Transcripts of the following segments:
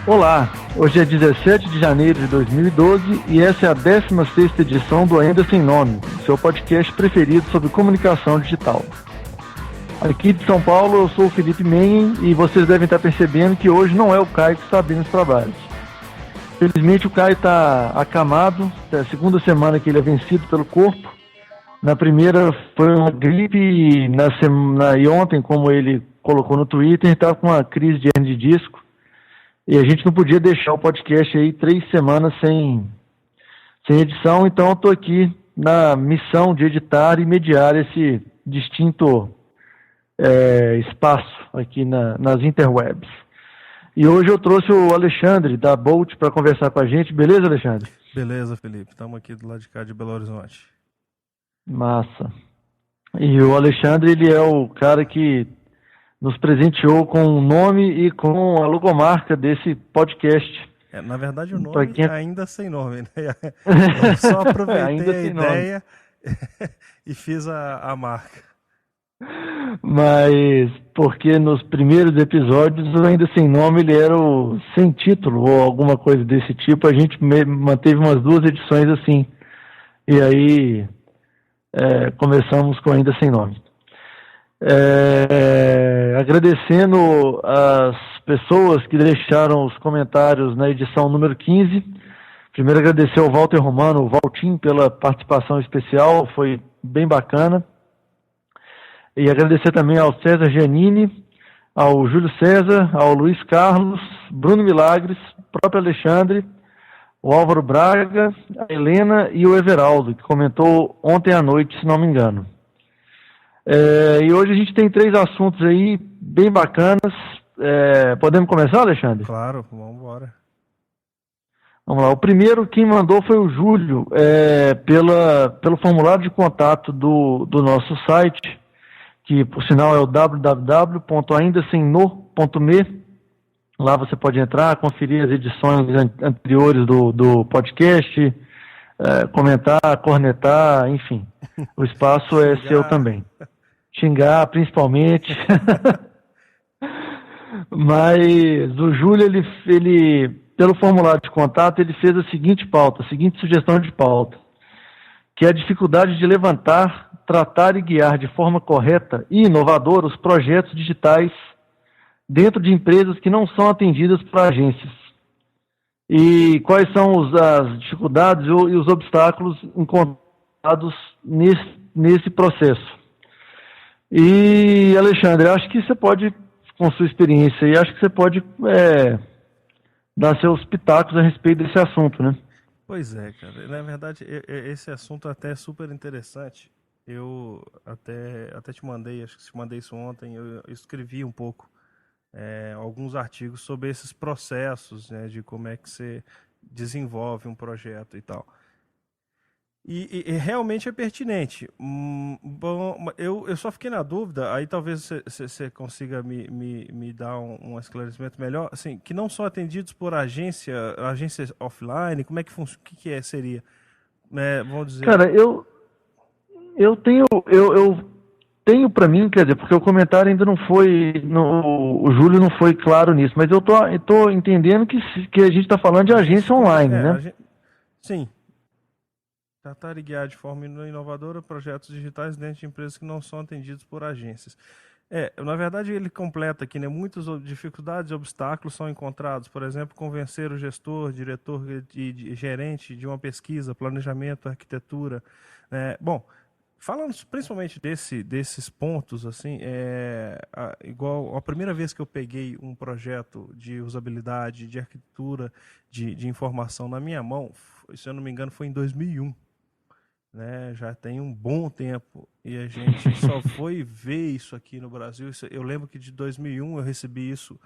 Olá, hoje é 17 de janeiro de 2012 e essa é a 16ª edição do Ainda Sem Nome, seu podcast preferido sobre comunicação digital. Aqui de São Paulo, eu sou o Felipe Menhen e vocês devem estar percebendo que hoje não é o Caio que está abrindo os trabalhos. Felizmente o Caio está acamado, é a segunda semana que ele é vencido pelo corpo. Na primeira foi uma gripe e ontem, como ele colocou no Twitter, ele estava com uma crise de hernia de disco. E a gente não podia deixar o podcast aí 3 semanas sem edição, então eu estou aqui na missão de editar e mediar esse distinto espaço aqui nas interwebs. E hoje eu trouxe o Alexandre, da Bolt, para conversar com a gente. Beleza, Alexandre? Beleza, Felipe. Estamos aqui do lado de cá de Belo Horizonte. Massa. E o Alexandre, ele é o cara que nos presenteou com o nome e com a logomarca desse podcast. Na verdade, o nome ainda sem nome, né? Eu só aproveitei a ideia e fiz a marca. Mas porque nos primeiros episódios, ainda sem nome, ele era o sem título ou alguma coisa desse tipo. A gente manteve umas 2 edições assim. E aí começamos com ainda sem nome. Agradecendo as pessoas que deixaram os comentários na edição número 15. Primeiro agradecer ao Walter Romano, o Valtim, pela participação especial, foi bem bacana. E agradecer também ao César Giannini, ao Júlio César, ao Luiz Carlos, Bruno Milagres, o próprio Alexandre, o Álvaro Braga, a Helena e o Everaldo, que comentou ontem à noite, se não me engano. E hoje a gente tem 3 assuntos aí bem bacanas. Podemos começar, Alexandre? Claro, vamos embora. Vamos lá. O primeiro, quem mandou foi o Júlio, pelo formulário de contato do nosso site, que por sinal é o www.aindasemno.me. Lá você pode entrar, conferir as edições anteriores do podcast, comentar, cornetar, enfim. O espaço é seu também. Xingar, principalmente. Mas o Júlio, ele, pelo formulário de contato, ele fez a seguinte sugestão de pauta, que é a dificuldade de levantar, tratar e guiar de forma correta e inovadora os projetos digitais dentro de empresas que não são atendidas por agências. E quais são as dificuldades e os obstáculos encontrados nesse processo. E, Alexandre, acho que você pode, com sua experiência aí, acho que você pode dar seus pitacos a respeito desse assunto, né? Pois é, cara. Na verdade, esse assunto até é super interessante. Eu até te mandei, acho que te mandei isso ontem, eu escrevi um pouco alguns artigos sobre esses processos, né, de como é que você desenvolve um projeto e tal. E realmente é pertinente. Bom, eu só fiquei na dúvida, aí talvez você consiga me dar um esclarecimento melhor, assim, que não são atendidos por agências offline, como é que funciona, o que seria? Vamos dizer... Cara, eu tenho para mim, quer dizer, porque o comentário ainda não foi, o Júlio não foi claro nisso, mas eu tô entendendo que a gente está falando de agência online, né? Sim. Tratar e guiar de forma inovadora projetos digitais dentro de empresas que não são atendidos por agências. Na verdade, ele completa aqui, né? Muitas dificuldades e obstáculos são encontrados. Por exemplo, convencer o gestor, diretor e gerente de uma pesquisa, planejamento, arquitetura. Bom, falando principalmente desses pontos, assim, igual a primeira vez que eu peguei um projeto de usabilidade, de arquitetura, de informação na minha mão, se eu não me engano, foi em 2001. Né, já tem um bom tempo e a gente só foi ver isso aqui no Brasil. Eu lembro que de 2001 eu recebi isso,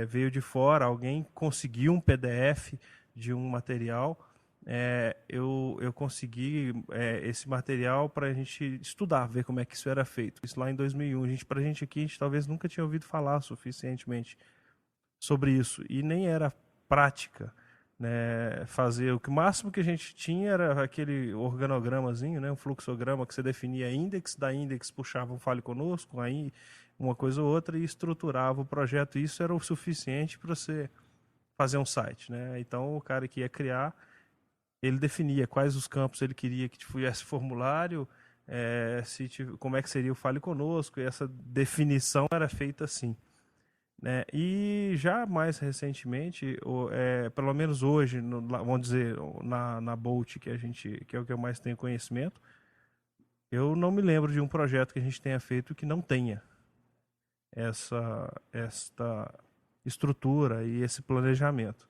veio de fora, alguém conseguiu um PDF de um material, eu consegui esse material para a gente estudar, ver como é que isso era feito. Isso lá em 2001, para a gente aqui, a gente talvez nunca tinha ouvido falar suficientemente sobre isso e nem era prática. Né, fazer o máximo que a gente tinha era aquele organogramazinho, né, um fluxograma que você definia índex, da índex puxava um fale conosco, aí uma coisa ou outra e estruturava o projeto. Isso era o suficiente para você fazer um site, né? Então o cara que ia criar, ele definia quais os campos ele queria que tivesse formulário, como é que seria o Fale Conosco, e essa definição era feita assim, né? E já mais recentemente, pelo menos hoje, vamos dizer, na Bolt, que é o que eu mais tenho conhecimento, eu não me lembro de um projeto que a gente tenha feito que não tenha esta estrutura e esse planejamento.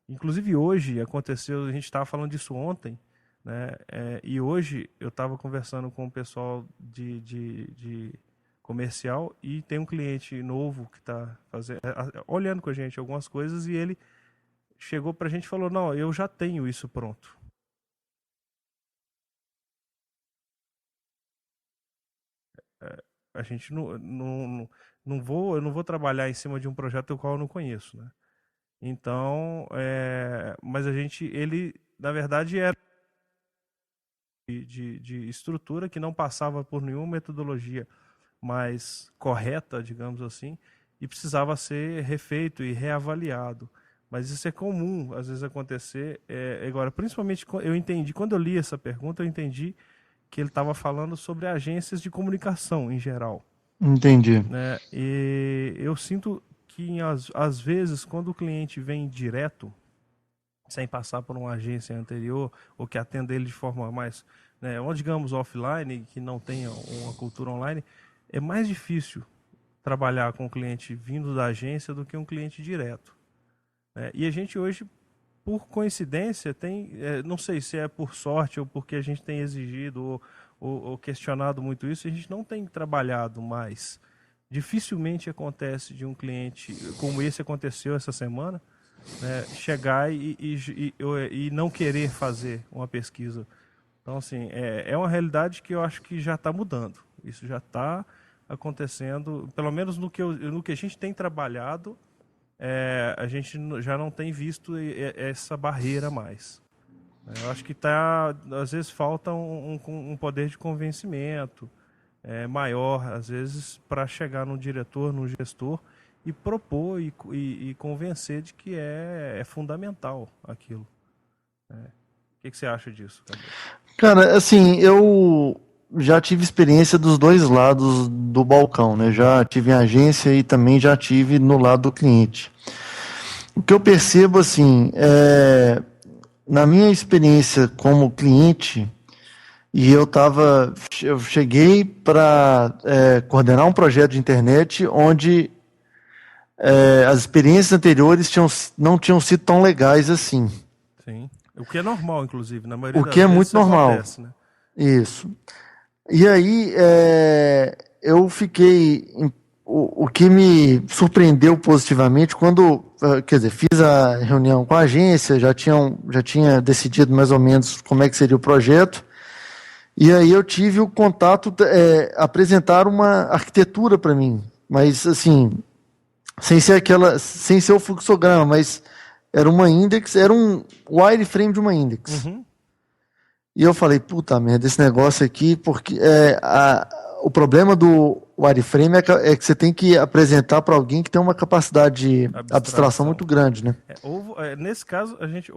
Inclusive hoje aconteceu, a gente estava falando disso ontem, né? E hoje eu estava conversando com o pessoal de comercial e tem um cliente novo que está olhando com a gente algumas coisas, e ele chegou para a gente e falou: não, eu já tenho isso pronto. A gente eu não vou trabalhar em cima de um projeto do qual eu não conheço, né? Então, mas ele, na verdade, era de estrutura que não passava por nenhuma metodologia mais correta, digamos assim, e precisava ser refeito e reavaliado. Mas isso é comum, às vezes, acontecer. Agora, principalmente, quando eu li essa pergunta, eu entendi que ele estava falando sobre agências de comunicação em geral. Entendi. Né? E eu sinto que, às vezes, quando o cliente vem direto, sem passar por uma agência anterior, ou que atenda ele de forma mais, né, ou digamos offline, que não tenha uma cultura online, é mais difícil trabalhar com um cliente vindo da agência do que um cliente direto. Né? E a gente hoje, por coincidência, tem, não sei se é por sorte ou porque a gente tem exigido ou questionado muito isso, a gente não tem trabalhado mais. Dificilmente acontece de um cliente, como esse aconteceu essa semana, né, chegar e não querer fazer uma pesquisa. Então, assim, é uma realidade que eu acho que já está mudando. Isso já está acontecendo, pelo menos no que a gente tem trabalhado, a gente já não tem visto essa barreira mais. Eu acho que às vezes falta um poder de convencimento maior, às vezes, para chegar num diretor, num gestor, e propor e convencer de que é fundamental aquilo. O que você acha disso, Gabriel? Cara, assim, eu já tive experiência dos dois lados do balcão, né? Já tive em agência e também já tive no lado do cliente. O que eu percebo, assim, na minha experiência como cliente, e eu cheguei para coordenar um projeto de internet onde as experiências anteriores não tinham sido tão legais assim. Sim. O que é normal, inclusive, na maioria das vezes. O que é muito normal. Acontece, né? Isso. E aí, eu fiquei. O que me surpreendeu positivamente quando, fiz a reunião com a agência, já tinha decidido mais ou menos como é que seria o projeto. E aí eu tive o contato, apresentar uma arquitetura para mim, mas assim, sem ser o fluxograma, mas era uma index, era um wireframe de uma index. Uhum. E eu falei, puta merda, esse negócio aqui, porque o problema do wireframe é que você tem que apresentar para alguém que tem uma capacidade de abstração muito grande, né? Nesse caso, a gente,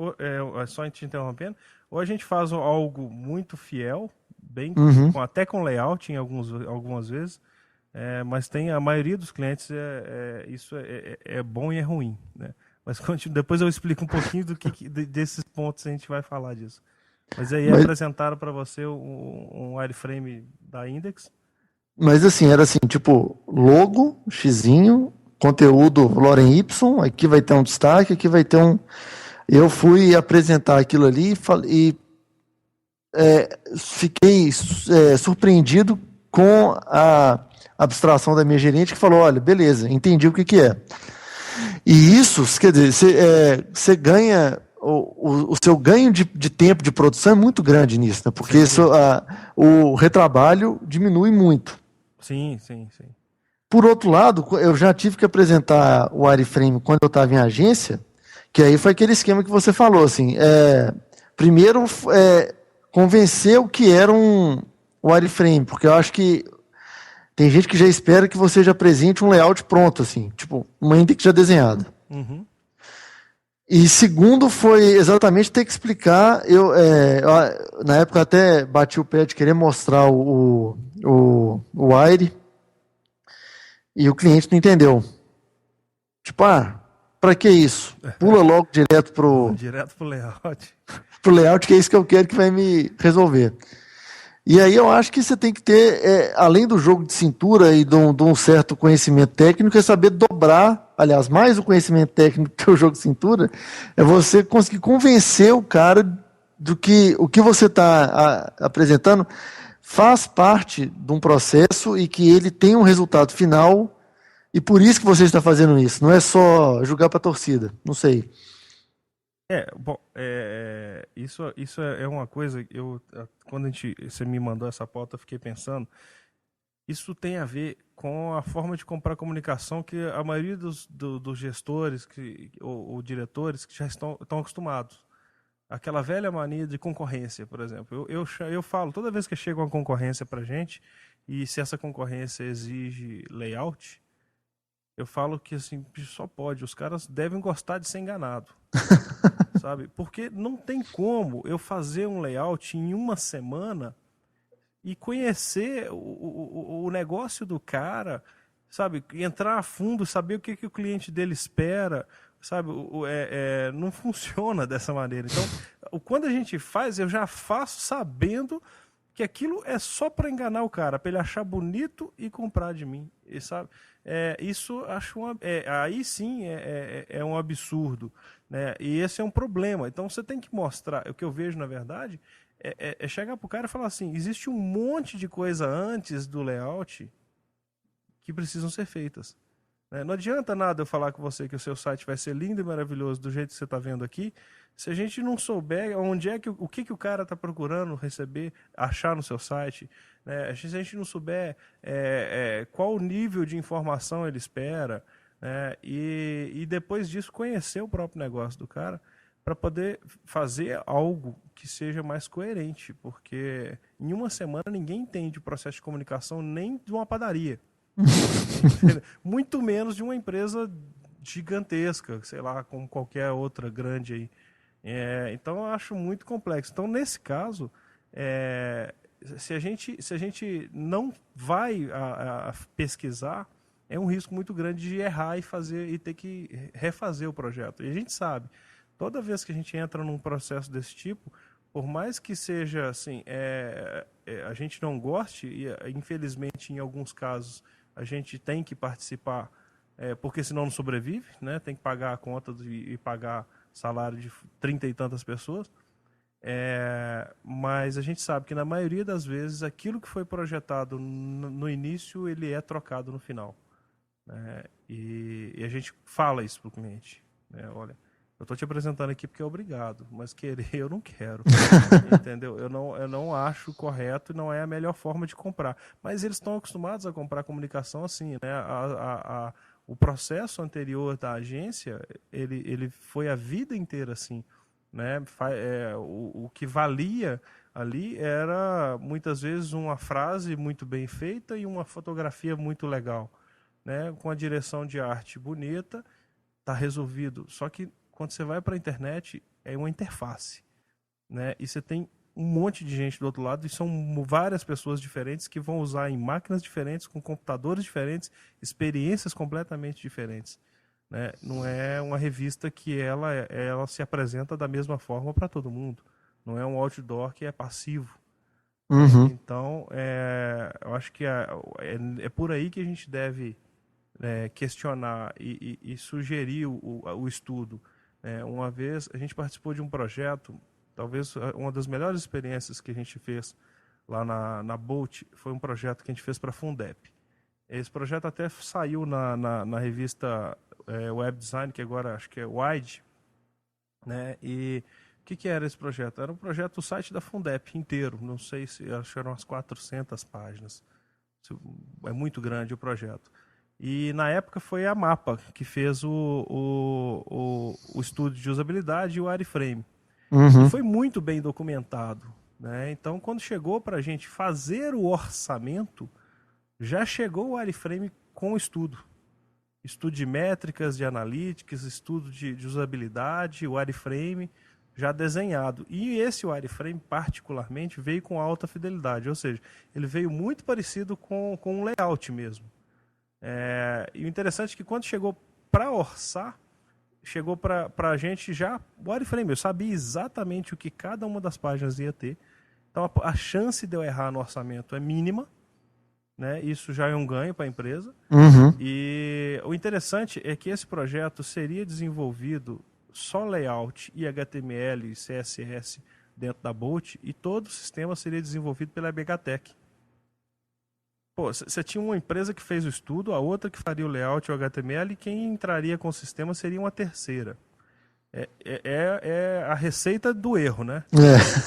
só te interrompendo, ou a gente faz algo muito fiel, até com layout algumas vezes, mas a maioria dos clientes isso é bom e é ruim, né? Mas depois eu explico um pouquinho desses pontos, a gente vai falar disso. Mas aí apresentaram para você um wireframe da Index? Mas assim, era assim, tipo, logo, xizinho, conteúdo Loren Y, aqui vai ter um destaque, aqui vai ter um... Eu fui apresentar aquilo ali e fiquei surpreendido com a abstração da minha gerente, que falou, olha, beleza, entendi o que é. E isso, quer dizer, você ganha... O seu ganho de tempo de produção é muito grande nisso, né? Porque o retrabalho diminui muito. Sim. Por outro lado, eu já tive que apresentar o wireframe quando eu estava em agência, que aí foi aquele esquema que você falou, assim, primeiro convencer o que era um wireframe, porque eu acho que Tem gente que já espera que você já apresente um layout pronto, assim, tipo, uma index já desenhada. Uhum. E segundo foi exatamente ter que explicar, na época até bati o pé de querer mostrar o Wire, e o cliente não entendeu. Tipo, pra que isso? Pula logo direto Direto pro layout. pro layout, que é isso que eu quero que vai me resolver. E aí eu acho que você tem que ter, além do jogo de cintura e de um certo conhecimento técnico, é saber dobrar, aliás, mais o conhecimento técnico que o jogo de cintura, é você conseguir convencer o cara do que o que você está apresentando faz parte de um processo e que ele tem um resultado final, e por isso que você está fazendo isso. Não é só jogar para a torcida, não sei. Bom, isso é uma coisa, quando você me mandou essa pauta, eu fiquei pensando, isso tem a ver com a forma de comprar comunicação que a maioria dos gestores ou diretores que já estão acostumados. Aquela velha mania de concorrência, por exemplo. Eu falo, toda vez que chega uma concorrência para gente, e se essa concorrência exige layout, eu falo que assim, só pode, os caras devem gostar de ser enganado. Sabe? Porque não tem como eu fazer um layout em uma semana e conhecer o negócio do cara, sabe? Entrar a fundo, saber o que o cliente dele espera, sabe? Não funciona dessa maneira. Então, quando a gente faz, eu já faço sabendo que aquilo é só para enganar o cara, para ele achar bonito e comprar de mim, e, sabe? Isso acho aí sim é um absurdo, né? E esse é um problema. Então você tem que mostrar, o que eu vejo na verdade é chegar pro cara e falar assim, existe um monte de coisa antes do layout que precisam ser feitas. Não adianta nada eu falar com você que o seu site vai ser lindo e maravilhoso do jeito que você está vendo aqui, se a gente não souber onde é que o que o cara está procurando receber, achar no seu site, né? Se a gente não souber qual o nível de informação ele espera, né? E depois disso conhecer o próprio negócio do cara para poder fazer algo que seja mais coerente, porque em uma semana ninguém entende o processo de comunicação nem de uma padaria. Muito menos de uma empresa gigantesca, sei lá, como qualquer outra grande aí. Então eu acho muito complexo. Então, nesse caso, se a gente não vai a pesquisar, é um risco muito grande de errar e ter que refazer o projeto. E a gente sabe, toda vez que a gente entra num processo desse tipo, por mais que seja assim, a gente não goste, e infelizmente em alguns casos a gente tem que participar, porque senão não sobrevive, né? Tem que pagar a conta e pagar salário de 30 e tantas pessoas. Mas a gente sabe que na maioria das vezes aquilo que foi projetado no início, ele é trocado no final. Né? E a gente fala isso para o cliente. Né? Olha, eu estou te apresentando aqui porque é obrigado, mas querer eu não quero. Entendeu? Eu não acho correto e não é a melhor forma de comprar. Mas eles estão acostumados a comprar comunicação assim, né? O processo anterior da agência, ele foi a vida inteira assim. Né? O que valia ali era muitas vezes uma frase muito bem feita e uma fotografia muito legal. Né? Com a direção de arte bonita, está resolvido. Só que quando você vai para a internet, é uma interface. Né? E você tem um monte de gente do outro lado, e são várias pessoas diferentes que vão usar em máquinas diferentes, com computadores diferentes, experiências completamente diferentes. Né? Não é uma revista que ela se apresenta da mesma forma para todo mundo. Não é um outdoor que é passivo. Uhum. Então, eu acho que é por aí que a gente deve questionar e sugerir o estudo. Uma vez a gente participou de um projeto, talvez uma das melhores experiências que a gente fez lá na Bolt, foi um projeto que a gente fez para a Fundep. Esse projeto até saiu na revista Web Design, que agora acho que é Wide. Né? E o que era esse projeto? Era um projeto do site da Fundep inteiro, não sei se acho que eram umas 400 páginas. É muito grande o projeto. E na época foi a Mapa que fez o estudo de usabilidade e o wireframe. Uhum. E foi muito bem documentado. Né? Então, quando chegou para a gente fazer o orçamento, já chegou o wireframe com estudo. Estudo de métricas, de analytics, estudo de usabilidade, o wireframe já desenhado. E esse wireframe, particularmente, veio com alta fidelidade, ou seja, ele veio muito parecido com um layout mesmo. E o interessante é que quando chegou para orçar, chegou para a gente já o wireframe. Eu sabia exatamente o que cada uma das páginas ia ter. Então a chance de eu errar no orçamento é mínima. Né? Isso já é um ganho para a empresa. Uhum. E o interessante é que esse projeto seria desenvolvido só layout e HTML e CSS dentro da Bolt, e todo o sistema seria desenvolvido pela BHTech. Pô, você tinha uma empresa que fez o estudo, a outra que faria o layout e o HTML, e quem entraria com o sistema seria uma terceira. É a receita do erro, né?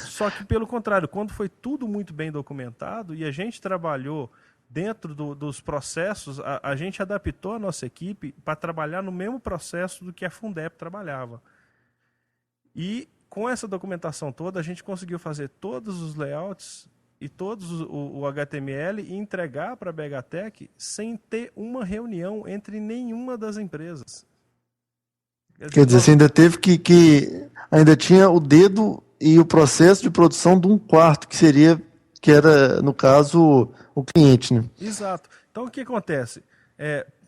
Só que, pelo contrário, quando foi tudo muito bem documentado e a gente trabalhou dentro dos processos, a gente adaptou a nossa equipe para trabalhar no mesmo processo do que a Fundep trabalhava. E com essa documentação toda, a gente conseguiu fazer todos os layouts e todos o HTML e entregar para a BHTech sem ter uma reunião entre nenhuma das empresas. Quer dizer, você ainda teve ainda tinha o dedo e o processo de produção de um quarto, que era, no caso, o cliente, né? Exato. Então, o que acontece?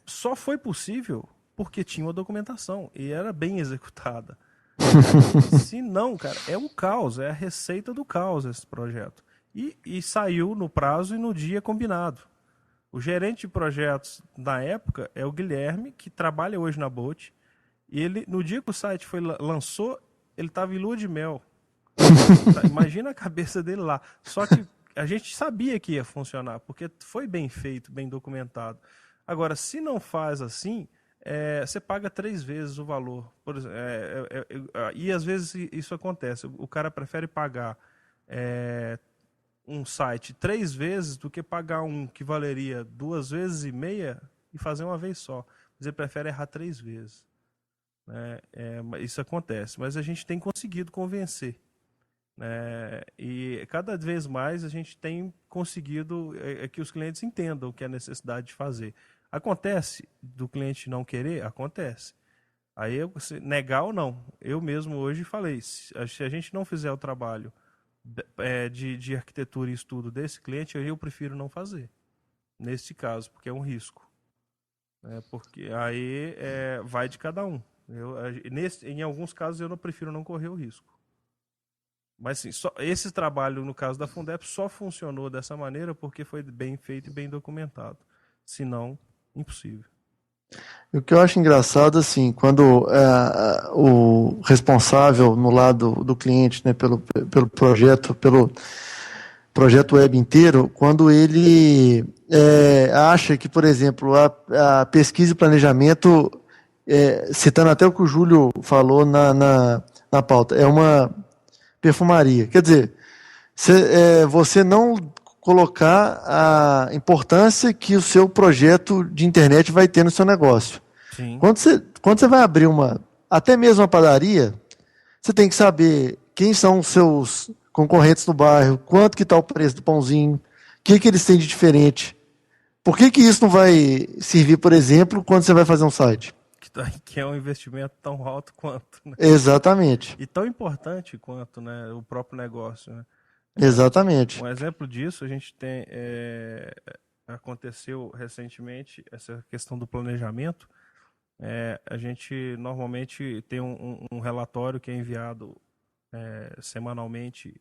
Só foi possível porque tinha uma documentação e era bem executada. Se não, cara, é um caos, é a receita do caos esse projeto. E saiu no prazo e no dia combinado. O gerente de projetos na época é o Guilherme, que trabalha hoje na Bolt. E ele, no dia que o site lançou, ele estava em lua de mel. Imagina a cabeça dele lá. Só que a gente sabia que ia funcionar, porque foi bem feito, bem documentado. Agora, se não faz assim, você paga 3 vezes o valor. Por exemplo, e às vezes isso acontece. O cara prefere pagar um site 3 vezes do que pagar um que valeria 2 vezes e meia e fazer uma vez só. Mas ele prefere errar 3 vezes. Isso acontece, mas a gente tem conseguido convencer. E cada vez mais a gente tem conseguido que os clientes entendam o que é a necessidade de fazer. Acontece do cliente não querer? Acontece. Aí, negar ou não. Eu mesmo hoje falei, se a gente não fizer o trabalho de arquitetura e estudo desse cliente, eu prefiro não fazer. Nesse caso, porque é um risco. Porque aí vai de cada um. Em alguns casos eu não prefiro não correr o risco. Mas sim, esse trabalho, no caso da Fundep, só funcionou dessa maneira porque foi bem feito e bem documentado. Senão, impossível. O que eu acho engraçado, assim, quando o responsável no lado do cliente, né, pelo projeto web inteiro, quando ele acha que, por exemplo, a pesquisa e planejamento, citando até o que o Júlio falou na pauta, é uma perfumaria. Quer dizer, você não colocar a importância que o seu projeto de internet vai ter no seu negócio. Sim. Quando você vai abrir até mesmo uma padaria, você tem que saber quem são os seus concorrentes no bairro, quanto que está o preço do pãozinho, o que eles têm de diferente. Por que isso não vai servir, por exemplo, quando você vai fazer um site? Que é um investimento tão alto quanto, né? Exatamente. E tão importante quanto, né, o próprio negócio, né? Exatamente. Um exemplo disso, a gente tem aconteceu recentemente essa questão do planejamento. A gente normalmente tem um relatório que é enviado semanalmente,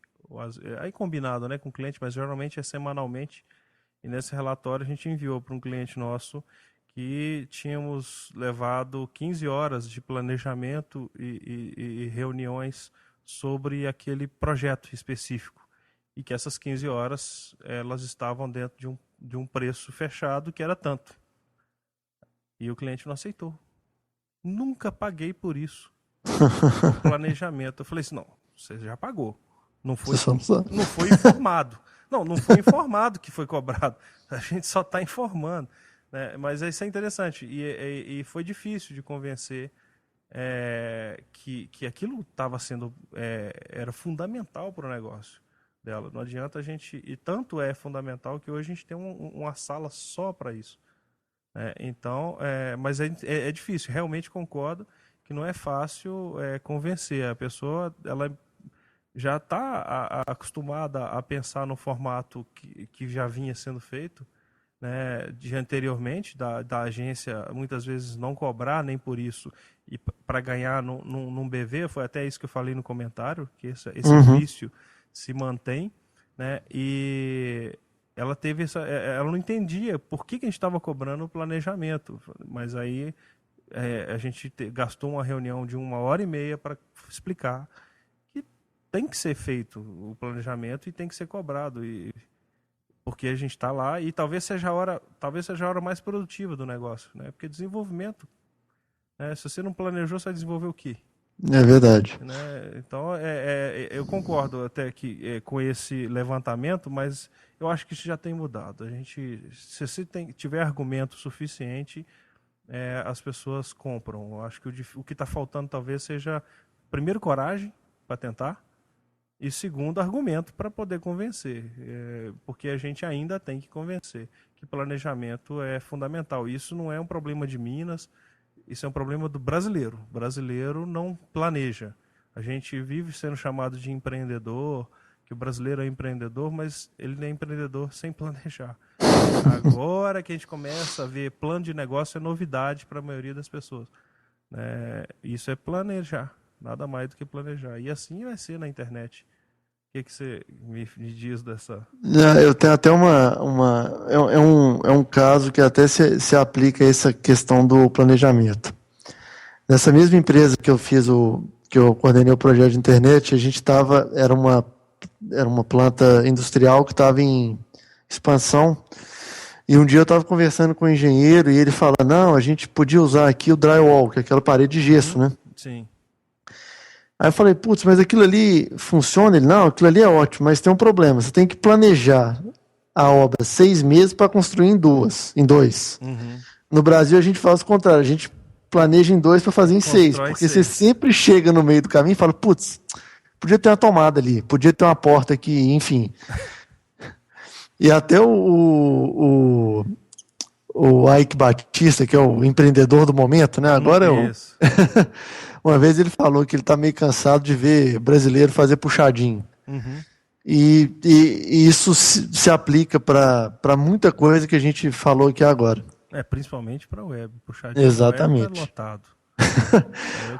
aí combinado, né, com o cliente, mas geralmente é semanalmente. E nesse relatório a gente enviou para um cliente nosso que tínhamos levado 15 horas de planejamento e reuniões sobre aquele projeto específico. E que essas 15 horas elas estavam dentro de um preço fechado que era tanto. E o cliente não aceitou. Nunca paguei por isso. Por planejamento. Eu falei assim, não, você já pagou. Não foi informado. Não foi informado que foi cobrado. A gente só está informando. Né? Mas isso é interessante. E foi difícil de convencer que aquilo estava sendo era fundamental para o negócio. dela. Não adianta a gente... E tanto é fundamental que hoje a gente tem uma sala só para isso. Então, mas é difícil. Realmente concordo que não é fácil convencer. A pessoa ela já está acostumada a pensar no formato que já vinha sendo feito, né, de anteriormente, da agência muitas vezes não cobrar nem por isso, e para ganhar num BV, foi até isso que eu falei no comentário, que esse vício se mantém, né, e ela teve ela não entendia por que a gente estava cobrando o planejamento, mas aí a gente gastou uma reunião de 1h30 para explicar que tem que ser feito o planejamento e tem que ser cobrado, porque a gente está lá e talvez seja a hora mais produtiva do negócio, né? Porque desenvolvimento, né? Se você não planejou, você vai desenvolver o quê? É verdade. Né? Então, eu concordo até que com esse levantamento, mas eu acho que isso já tem mudado. Se você tiver argumento suficiente, as pessoas compram. Eu acho que o que está faltando talvez seja, primeiro, coragem para tentar, e segundo, argumento para poder convencer, porque a gente ainda tem que convencer que planejamento é fundamental. Isso não é um problema de Minas, isso é um problema do brasileiro. O brasileiro não planeja. A gente vive sendo chamado de empreendedor, que o brasileiro é empreendedor, mas ele não é empreendedor sem planejar. Agora que a gente começa a ver plano de negócio, é novidade para a maioria das pessoas. Isso é planejar, nada mais do que planejar. E assim vai ser na internet. O que você me diz dessa? Eu tenho até é um caso que até se aplica a essa questão do planejamento. Nessa mesma empresa que eu coordenei o projeto de internet, a gente era uma planta industrial que estava em expansão, e um dia eu estava conversando com o engenheiro e ele fala, não, a gente podia usar aqui o drywall, que é aquela parede de gesso, né? Sim. Aí eu falei, putz, mas aquilo ali funciona? Ele, não, aquilo ali é ótimo, mas tem um problema. Você tem que planejar a obra 6 meses para construir em 2. Uhum. No Brasil, a gente faz o contrário. A gente planeja em 2 para fazer em 6. Porque você sempre chega no meio do caminho e fala, putz, podia ter uma tomada ali, podia ter uma porta aqui, enfim. E até o Ike Batista, que é o empreendedor do momento, né? Agora uma vez ele falou que ele está meio cansado de ver brasileiro fazer puxadinho. Uhum. E isso se aplica para muita coisa que a gente falou aqui agora. Principalmente para web. Puxadinho. Exatamente. Web é lotado.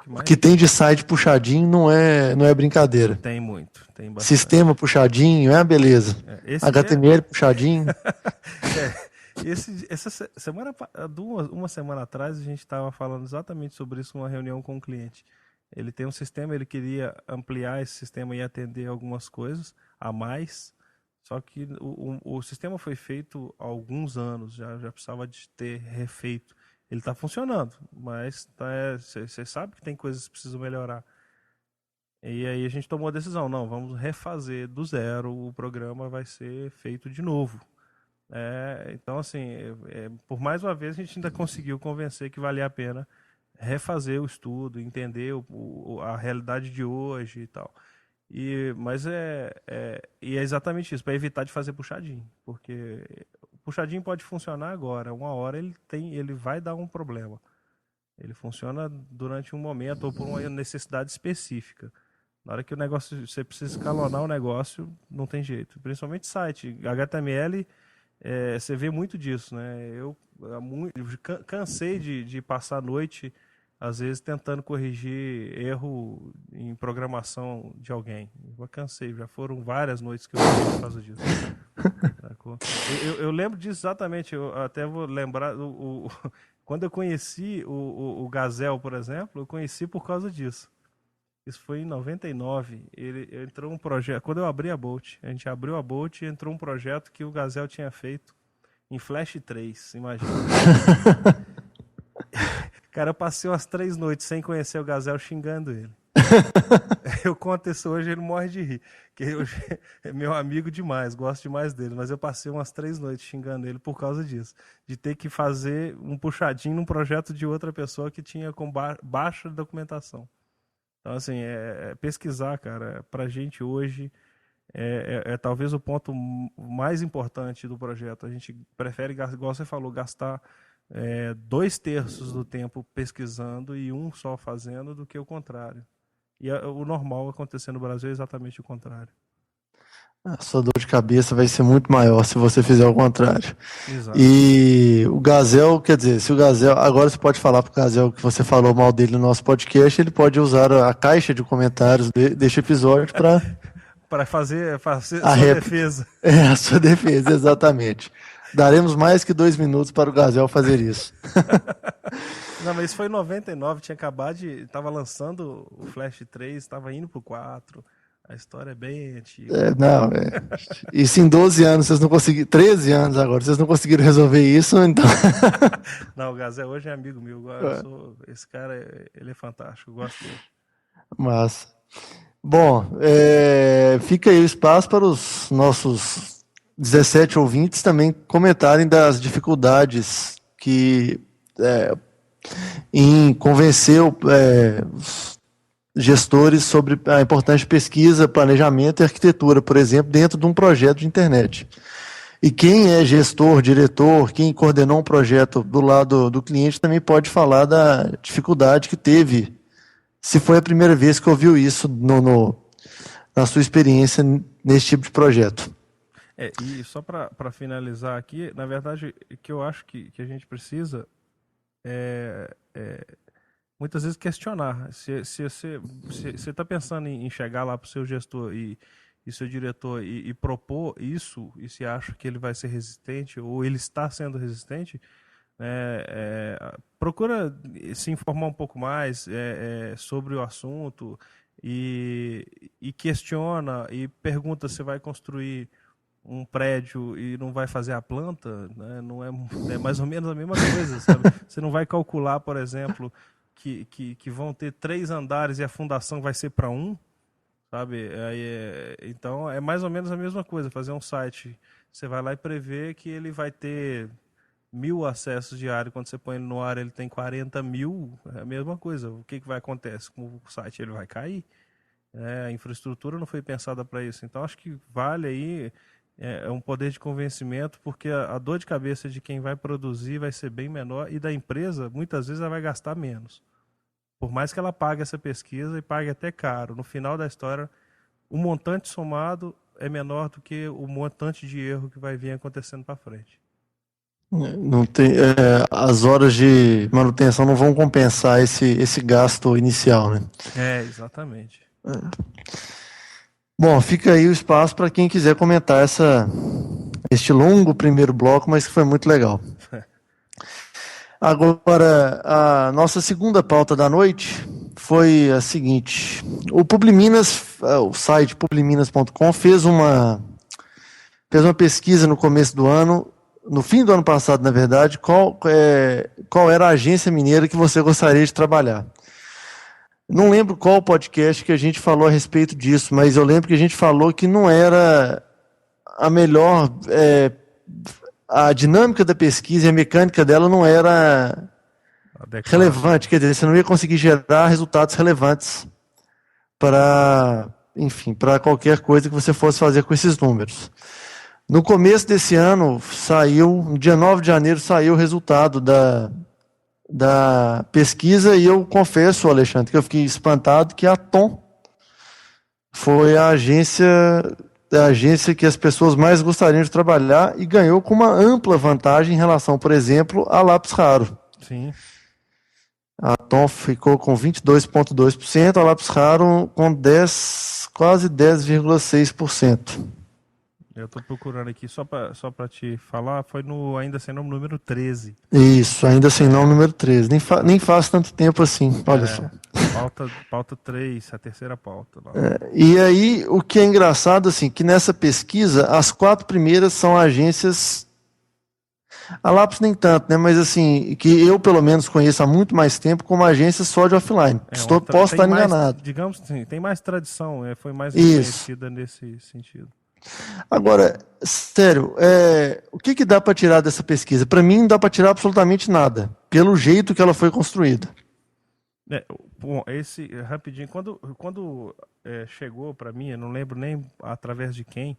O que tem de site puxadinho não é brincadeira. Tem muito. Tem bastante. Sistema puxadinho é uma beleza. HTML puxadinho. Uma semana atrás, a gente estava falando exatamente sobre isso numa reunião com um cliente. Ele tem um sistema, ele queria ampliar esse sistema e atender algumas coisas a mais, só que o sistema foi feito há alguns anos, já precisava de ter refeito. Ele está funcionando, mas você sabe que tem coisas que precisam melhorar. E aí a gente tomou a decisão, não, vamos refazer do zero, o programa vai ser feito de novo. Então, assim, por mais uma vez a gente ainda conseguiu convencer que valia a pena refazer o estudo, entender a realidade de hoje e tal. Mas é exatamente isso, para evitar de fazer puxadinho, porque o puxadinho pode funcionar agora, uma hora ele vai dar um problema. Ele funciona durante um momento ou por uma necessidade específica. Na hora que o negócio, você precisa escalonar o negócio, não tem jeito. Principalmente site, HTML. Você vê muito disso, né? Eu cansei de passar a noite, às vezes, tentando corrigir erro em programação de alguém. Eu cansei, já foram várias noites que eu fiz por causa disso. Eu lembro disso exatamente, eu até vou lembrar, quando eu conheci o Gazelle, por exemplo, eu conheci por causa disso. Isso foi em 99. Entrou um projeto. Quando eu abri a Bolt, a gente abriu a Bolt e entrou um projeto que o Gazelle tinha feito em Flash 3. Imagina. Cara, eu passei umas 3 noites sem conhecer o Gazelle xingando ele. Eu conto isso hoje, ele morre de rir. Que é meu amigo demais, gosto demais dele. Mas eu passei umas 3 noites xingando ele por causa disso. De ter que fazer um puxadinho num projeto de outra pessoa que tinha com baixa documentação. Então, assim, pesquisar, cara, pra gente hoje é talvez o ponto mais importante do projeto. A gente prefere, igual você falou, gastar 2/3 do tempo pesquisando e um só fazendo do que o contrário. E o normal acontecer no Brasil é exatamente o contrário. A sua dor de cabeça vai ser muito maior se você fizer o contrário. Exato. E o Gazel, quer dizer, se o Gazel, agora você pode falar pro Gazel que você falou mal dele no nosso podcast, ele pode usar a caixa de comentários deste episódio para fazer a sua defesa. A sua defesa, exatamente. Daremos mais que 2 minutos para o Gazel fazer isso. Não, mas isso foi em 99, tinha acabado tava lançando o Flash 3, estava indo pro 4. A história é bem antiga. Isso em 12 anos, vocês não conseguiram. 13 anos agora, vocês não conseguiram resolver isso, então. Não, o Gazel hoje é amigo meu. Esse cara, ele é fantástico, eu gosto dele. Massa. Bom, fica aí o espaço para os nossos 17 ouvintes também comentarem das dificuldades em convencer os gestores sobre a importante pesquisa, planejamento e arquitetura, por exemplo, dentro de um projeto de internet. E quem é gestor, diretor, quem coordenou um projeto do lado do cliente também pode falar da dificuldade que teve, se foi a primeira vez que ouviu isso na sua experiência nesse tipo de projeto. E só para finalizar aqui, na verdade, o que eu acho que a gente precisa muitas vezes questionar. Se você está pensando em chegar lá para o seu gestor e seu diretor e propor isso, e se acha que ele vai ser resistente ou ele está sendo resistente, procura se informar um pouco mais sobre o assunto e questiona e pergunta se vai construir um prédio e não vai fazer a planta, né? Não é mais ou menos a mesma coisa, sabe? Você não vai calcular, por exemplo, que vão ter 3 andares e a fundação vai ser para 1, sabe? Então é mais ou menos a mesma coisa, fazer um site. Você vai lá e prevê que ele vai ter 1.000 acessos diários, quando você põe ele no ar ele tem 40.000, é a mesma coisa. O que vai acontecer com o site? Ele vai cair. A infraestrutura não foi pensada para isso. Então acho que vale aí um poder de convencimento, porque a dor de cabeça de quem vai produzir vai ser bem menor e da empresa, muitas vezes, ela vai gastar menos. Por mais que ela pague essa pesquisa e pague até caro, no final da história, o montante somado é menor do que o montante de erro que vai vir acontecendo para frente. Não tem, as horas de manutenção não vão compensar esse gasto inicial, né? Exatamente. Bom, fica aí o espaço para quem quiser comentar este longo primeiro bloco, mas que foi muito legal. Agora, a nossa segunda pauta da noite foi a seguinte: o Publiminas, o site publiminas.com fez uma pesquisa no começo do ano, no fim do ano passado, na verdade, qual era a agência mineira que você gostaria de trabalhar. Não lembro qual podcast que a gente falou a respeito disso, mas eu lembro que a gente falou que não era a melhor, a dinâmica da pesquisa e a mecânica dela não era relevante, quer dizer, você não ia conseguir gerar resultados relevantes para qualquer coisa que você fosse fazer com esses números. No começo desse ano, no dia 9 de janeiro, saiu o resultado da pesquisa e eu confesso, Alexandre, que eu fiquei espantado que a Tom foi a agência que as pessoas mais gostariam de trabalhar e ganhou com uma ampla vantagem em relação, por exemplo, a Lápis Raro. Sim. A Tom ficou com 22,2%, a Lápis Raro com quase 10,6%. Eu estou procurando aqui, só para te falar, foi no Ainda Sem Nome número 13. Isso, Ainda Sem Nome número 13. Nem faz tanto tempo assim, olha só. Pauta 3, a terceira pauta. E aí, o que é engraçado, assim, que nessa pesquisa, as 4 primeiras são agências, a Lápis nem tanto, né, mas assim, que eu pelo menos conheço há muito mais tempo como agência só de offline. Posso estar enganado. Digamos assim, tem mais tradição, foi mais reconhecida nesse sentido. Agora, sério, o que dá para tirar dessa pesquisa? Para mim, não dá para tirar absolutamente nada, pelo jeito que ela foi construída. Bom, rapidinho, quando chegou para mim, eu não lembro nem através de quem,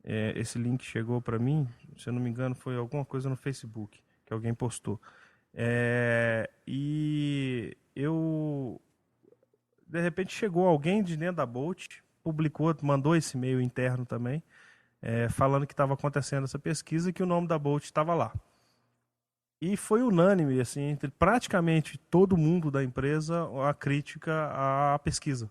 esse link chegou para mim, se eu não me engano, foi alguma coisa no Facebook que alguém postou. E eu, de repente, chegou alguém de dentro da Bolt, publicou, mandou esse e-mail interno também, falando que estava acontecendo essa pesquisa e que o nome da Bolt estava lá. E foi unânime, assim, entre praticamente todo mundo da empresa, a crítica à pesquisa.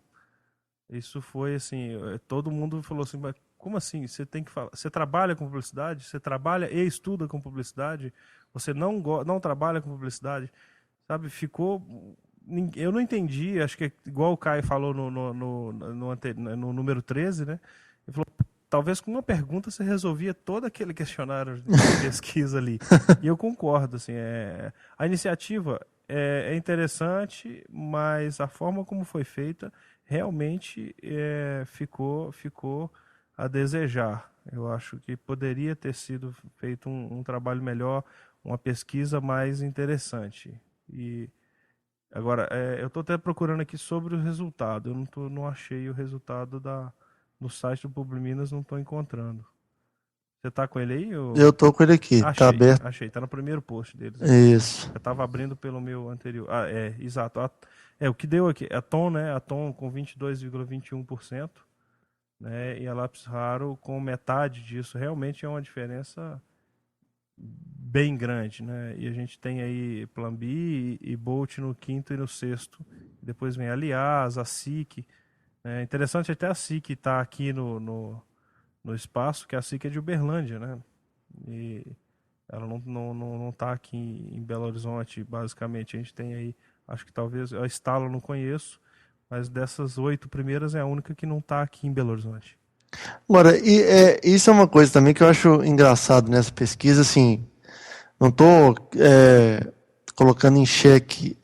Isso foi assim, todo mundo falou assim, mas como assim? Você tem que falar, você trabalha com publicidade? Você trabalha e estuda com publicidade? Você não trabalha com publicidade? Sabe, eu não entendi, acho que é igual o Caio falou no número 13, né? Ele falou, talvez com uma pergunta você resolvia todo aquele questionário de pesquisa ali. E eu concordo, assim, a iniciativa é interessante, mas a forma como foi feita realmente ficou a desejar. Eu acho que poderia ter sido feito um trabalho melhor, uma pesquisa mais interessante. E agora, eu estou até procurando aqui sobre o resultado. Eu não achei o resultado no site do Publiminas, não estou encontrando. Você está com ele aí? Eu tô com ele aqui, tá aberto. Achei. Está no primeiro post deles aqui. Isso. Eu estava abrindo pelo meu anterior. Exato. O que deu aqui, a Tom, né? A Tom com 22,21%, né? E a Lápis Raro com metade disso. Realmente é uma diferença bem grande, né? E a gente tem aí Plan B e Bolt no quinto e no sexto. Depois vem a Aliás, a SIC. É interessante até a SIC estar aqui no espaço, que a SIC é de Uberlândia, né? E ela não tá aqui em Belo Horizonte, basicamente. A gente tem aí, acho que talvez, a Estalo eu não conheço, mas dessas 8 primeiras é a única que não tá aqui em Belo Horizonte. Agora, isso é uma coisa também que eu acho engraçado nessa pesquisa, assim, não estou colocando em xeque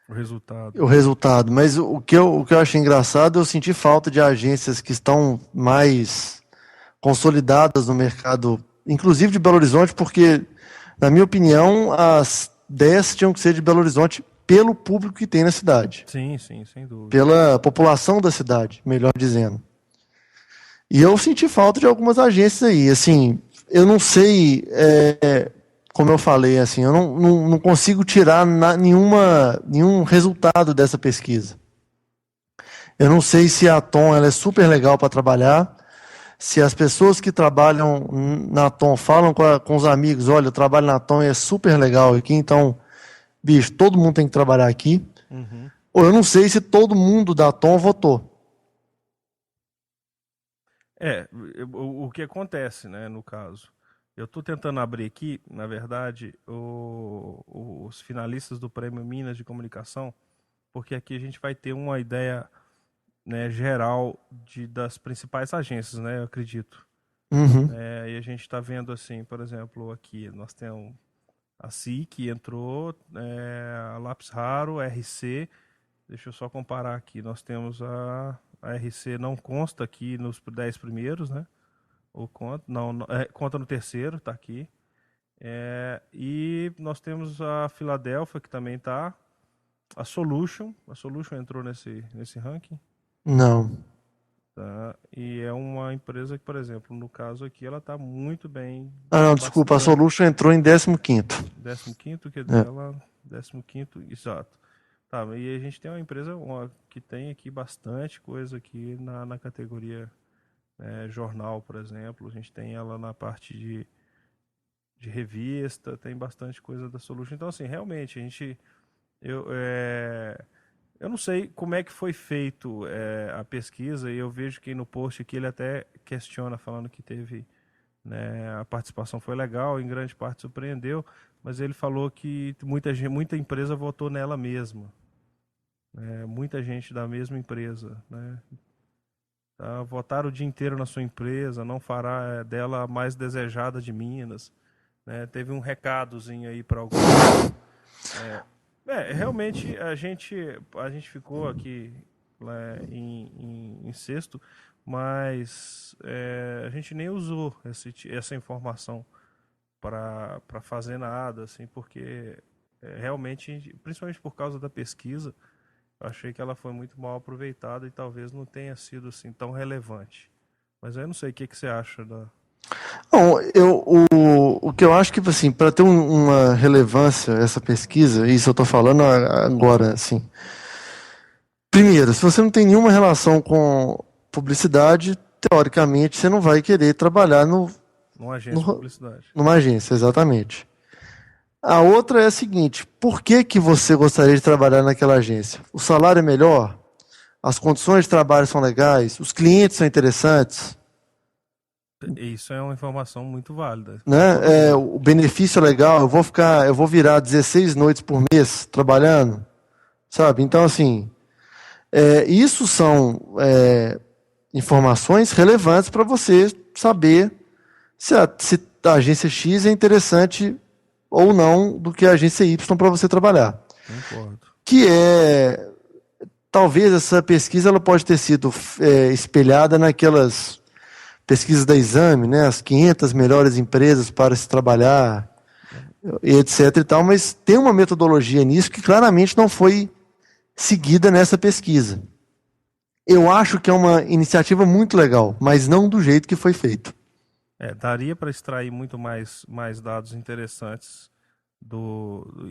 O resultado, o né? resultado, mas o que eu achei engraçado, eu senti falta de agências que estão mais consolidadas no mercado, inclusive de Belo Horizonte, porque, na minha opinião, as 10 tinham que ser de Belo Horizonte pelo público que tem na cidade, Sim, sim, sem dúvida. pela população da cidade, melhor dizendo. E eu senti falta de algumas agências aí. Assim, eu não sei, como eu falei, assim, eu não consigo tirar nenhum resultado dessa pesquisa. Eu não sei se a Tom ela é super legal para trabalhar, se as pessoas que trabalham na Tom falam com os amigos, olha, eu trabalho na Tom e é super legal aqui, então, bicho, todo mundo tem que trabalhar aqui. Uhum. Ou eu não sei se todo mundo da Tom votou. É, o que acontece, né, no caso? Eu estou tentando abrir aqui, na verdade, os finalistas do Prêmio Minas de Comunicação, porque aqui a gente vai ter uma ideia, né, geral das principais agências, né, eu acredito. Uhum. E a gente está vendo assim, por exemplo, aqui nós temos a SIC entrou, a Lápis Raro, a RC. Deixa eu só comparar aqui. Nós temos a RC não consta aqui nos 10 primeiros, né? Ou conta, não, conta no terceiro, tá aqui. E nós temos a Filadélfia, que também tá. A Solution. A Solution entrou nesse ranking. Não. Tá? E é uma empresa que, por exemplo, no caso aqui, ela está muito bem, Ah, não, desculpa, a bastante. Solution entrou em 15º. 15º, que é É. dela, 15º, exato. Tá, e a gente tem uma empresa que tem aqui bastante coisa aqui na categoria jornal, por exemplo. A gente tem ela na parte de revista, tem bastante coisa da Solution. Então, assim, realmente, eu, é, eu não sei como é que foi feito a pesquisa, e eu vejo que no post aqui ele até questiona, falando que teve, né, a participação foi legal, em grande parte surpreendeu, mas ele falou que muita empresa votou nela mesma, né, muita gente da mesma empresa, né, tá, votaram o dia inteiro na sua empresa, não fará dela a mais desejada de Minas, né, teve um recadozinho aí para alguns. Realmente a gente ficou aqui, né, em sexto, mas a gente nem usou essa informação para fazer nada, assim, porque realmente, principalmente por causa da pesquisa, eu achei que ela foi muito mal aproveitada e talvez não tenha sido assim tão relevante. Mas eu não sei o que você acha da. Bom, o que eu acho que, assim, para ter uma relevância essa pesquisa, isso eu estou falando agora, assim. Primeiro, se você não tem nenhuma relação com publicidade, teoricamente você não vai querer trabalhar Numa agência de publicidade. numa agência, exatamente. A outra é a seguinte: por que que você gostaria de trabalhar naquela agência? O salário é melhor? As condições de trabalho são legais? Os clientes são interessantes? Isso é uma informação muito válida. Né? O benefício é legal, eu vou virar 16 noites por mês trabalhando, sabe? Então, assim, isso são informações relevantes para você saber se a agência X é interessante ou não do que a agência Y para você trabalhar. Concordo. Que talvez essa pesquisa ela pode ter sido espelhada naquelas pesquisas da Exame, né, as 500 melhores empresas para se trabalhar, etc e tal, mas tem uma metodologia nisso que claramente não foi seguida nessa pesquisa. Eu acho que é uma iniciativa muito legal, mas não do jeito que foi feito. Daria para extrair muito mais dados interessantes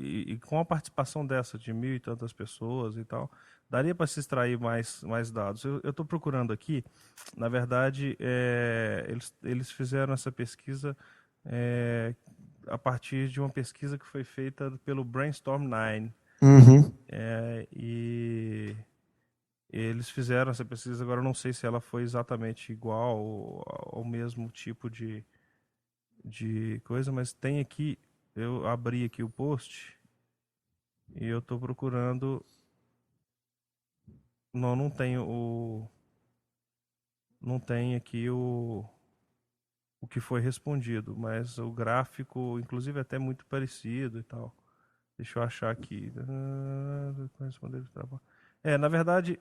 e com a participação dessa de 1.000 e tantas pessoas e tal, daria para se extrair mais dados. Eu estou procurando aqui, na verdade, eles fizeram essa pesquisa a partir de uma pesquisa que foi feita pelo Brainstorm 9. Uhum. E eles fizeram essa pesquisa, agora eu não sei se ela foi exatamente igual ao mesmo tipo de coisa, mas tem aqui, eu abri aqui o post e eu estou procurando. Não tenho não tem aqui o que foi respondido, mas o gráfico, inclusive, é até muito parecido e tal. Deixa eu achar aqui. Na verdade,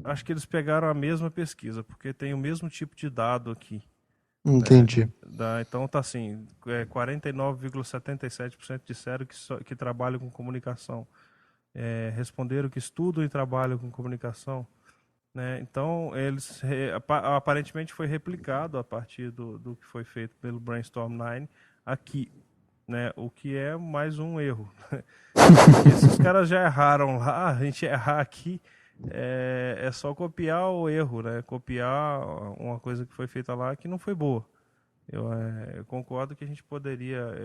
acho que eles pegaram a mesma pesquisa, porque tem o mesmo tipo de dado aqui. Entendi. Então tá assim, 49,77% disseram que trabalham com comunicação. Responderam que estudam e trabalham com comunicação. Né? Então, aparentemente foi replicado a partir do que foi feito pelo Brainstorm 9 aqui. Né? O que é mais um erro. Porque se os caras já erraram lá, a gente errar aqui é só copiar o erro, né? Copiar uma coisa que foi feita lá que não foi boa. Eu concordo que a gente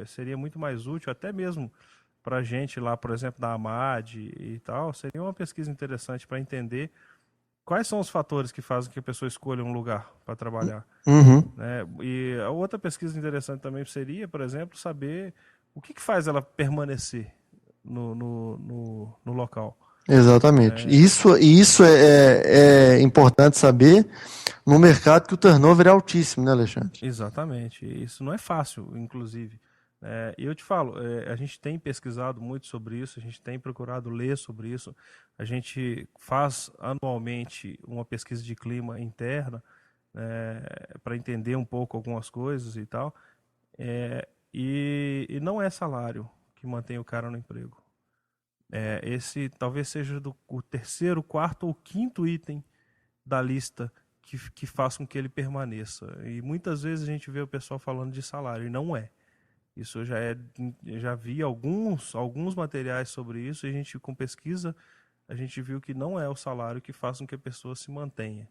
seria muito mais útil, até mesmo para a gente lá, por exemplo, da AMAD e tal, seria uma pesquisa interessante para entender quais são os fatores que fazem que a pessoa escolha um lugar para trabalhar. Uhum. Né? E a outra pesquisa interessante também seria, por exemplo, saber o que faz ela permanecer no local. Exatamente. Isso é importante saber no mercado que o turnover é altíssimo, né, Alexandre? Exatamente. Isso não é fácil, inclusive. E eu te falo, a gente tem pesquisado muito sobre isso, a gente tem procurado ler sobre isso, a gente faz anualmente uma pesquisa de clima interna para entender um pouco algumas coisas e tal. E não é salário que mantém o cara no emprego. Esse talvez seja o terceiro, quarto ou quinto item da lista que faça com que ele permaneça. E muitas vezes a gente vê o pessoal falando de salário, e não é. Isso já vi alguns materiais sobre isso, e a gente, com pesquisa, a gente viu que não é o salário que faz com que a pessoa se mantenha.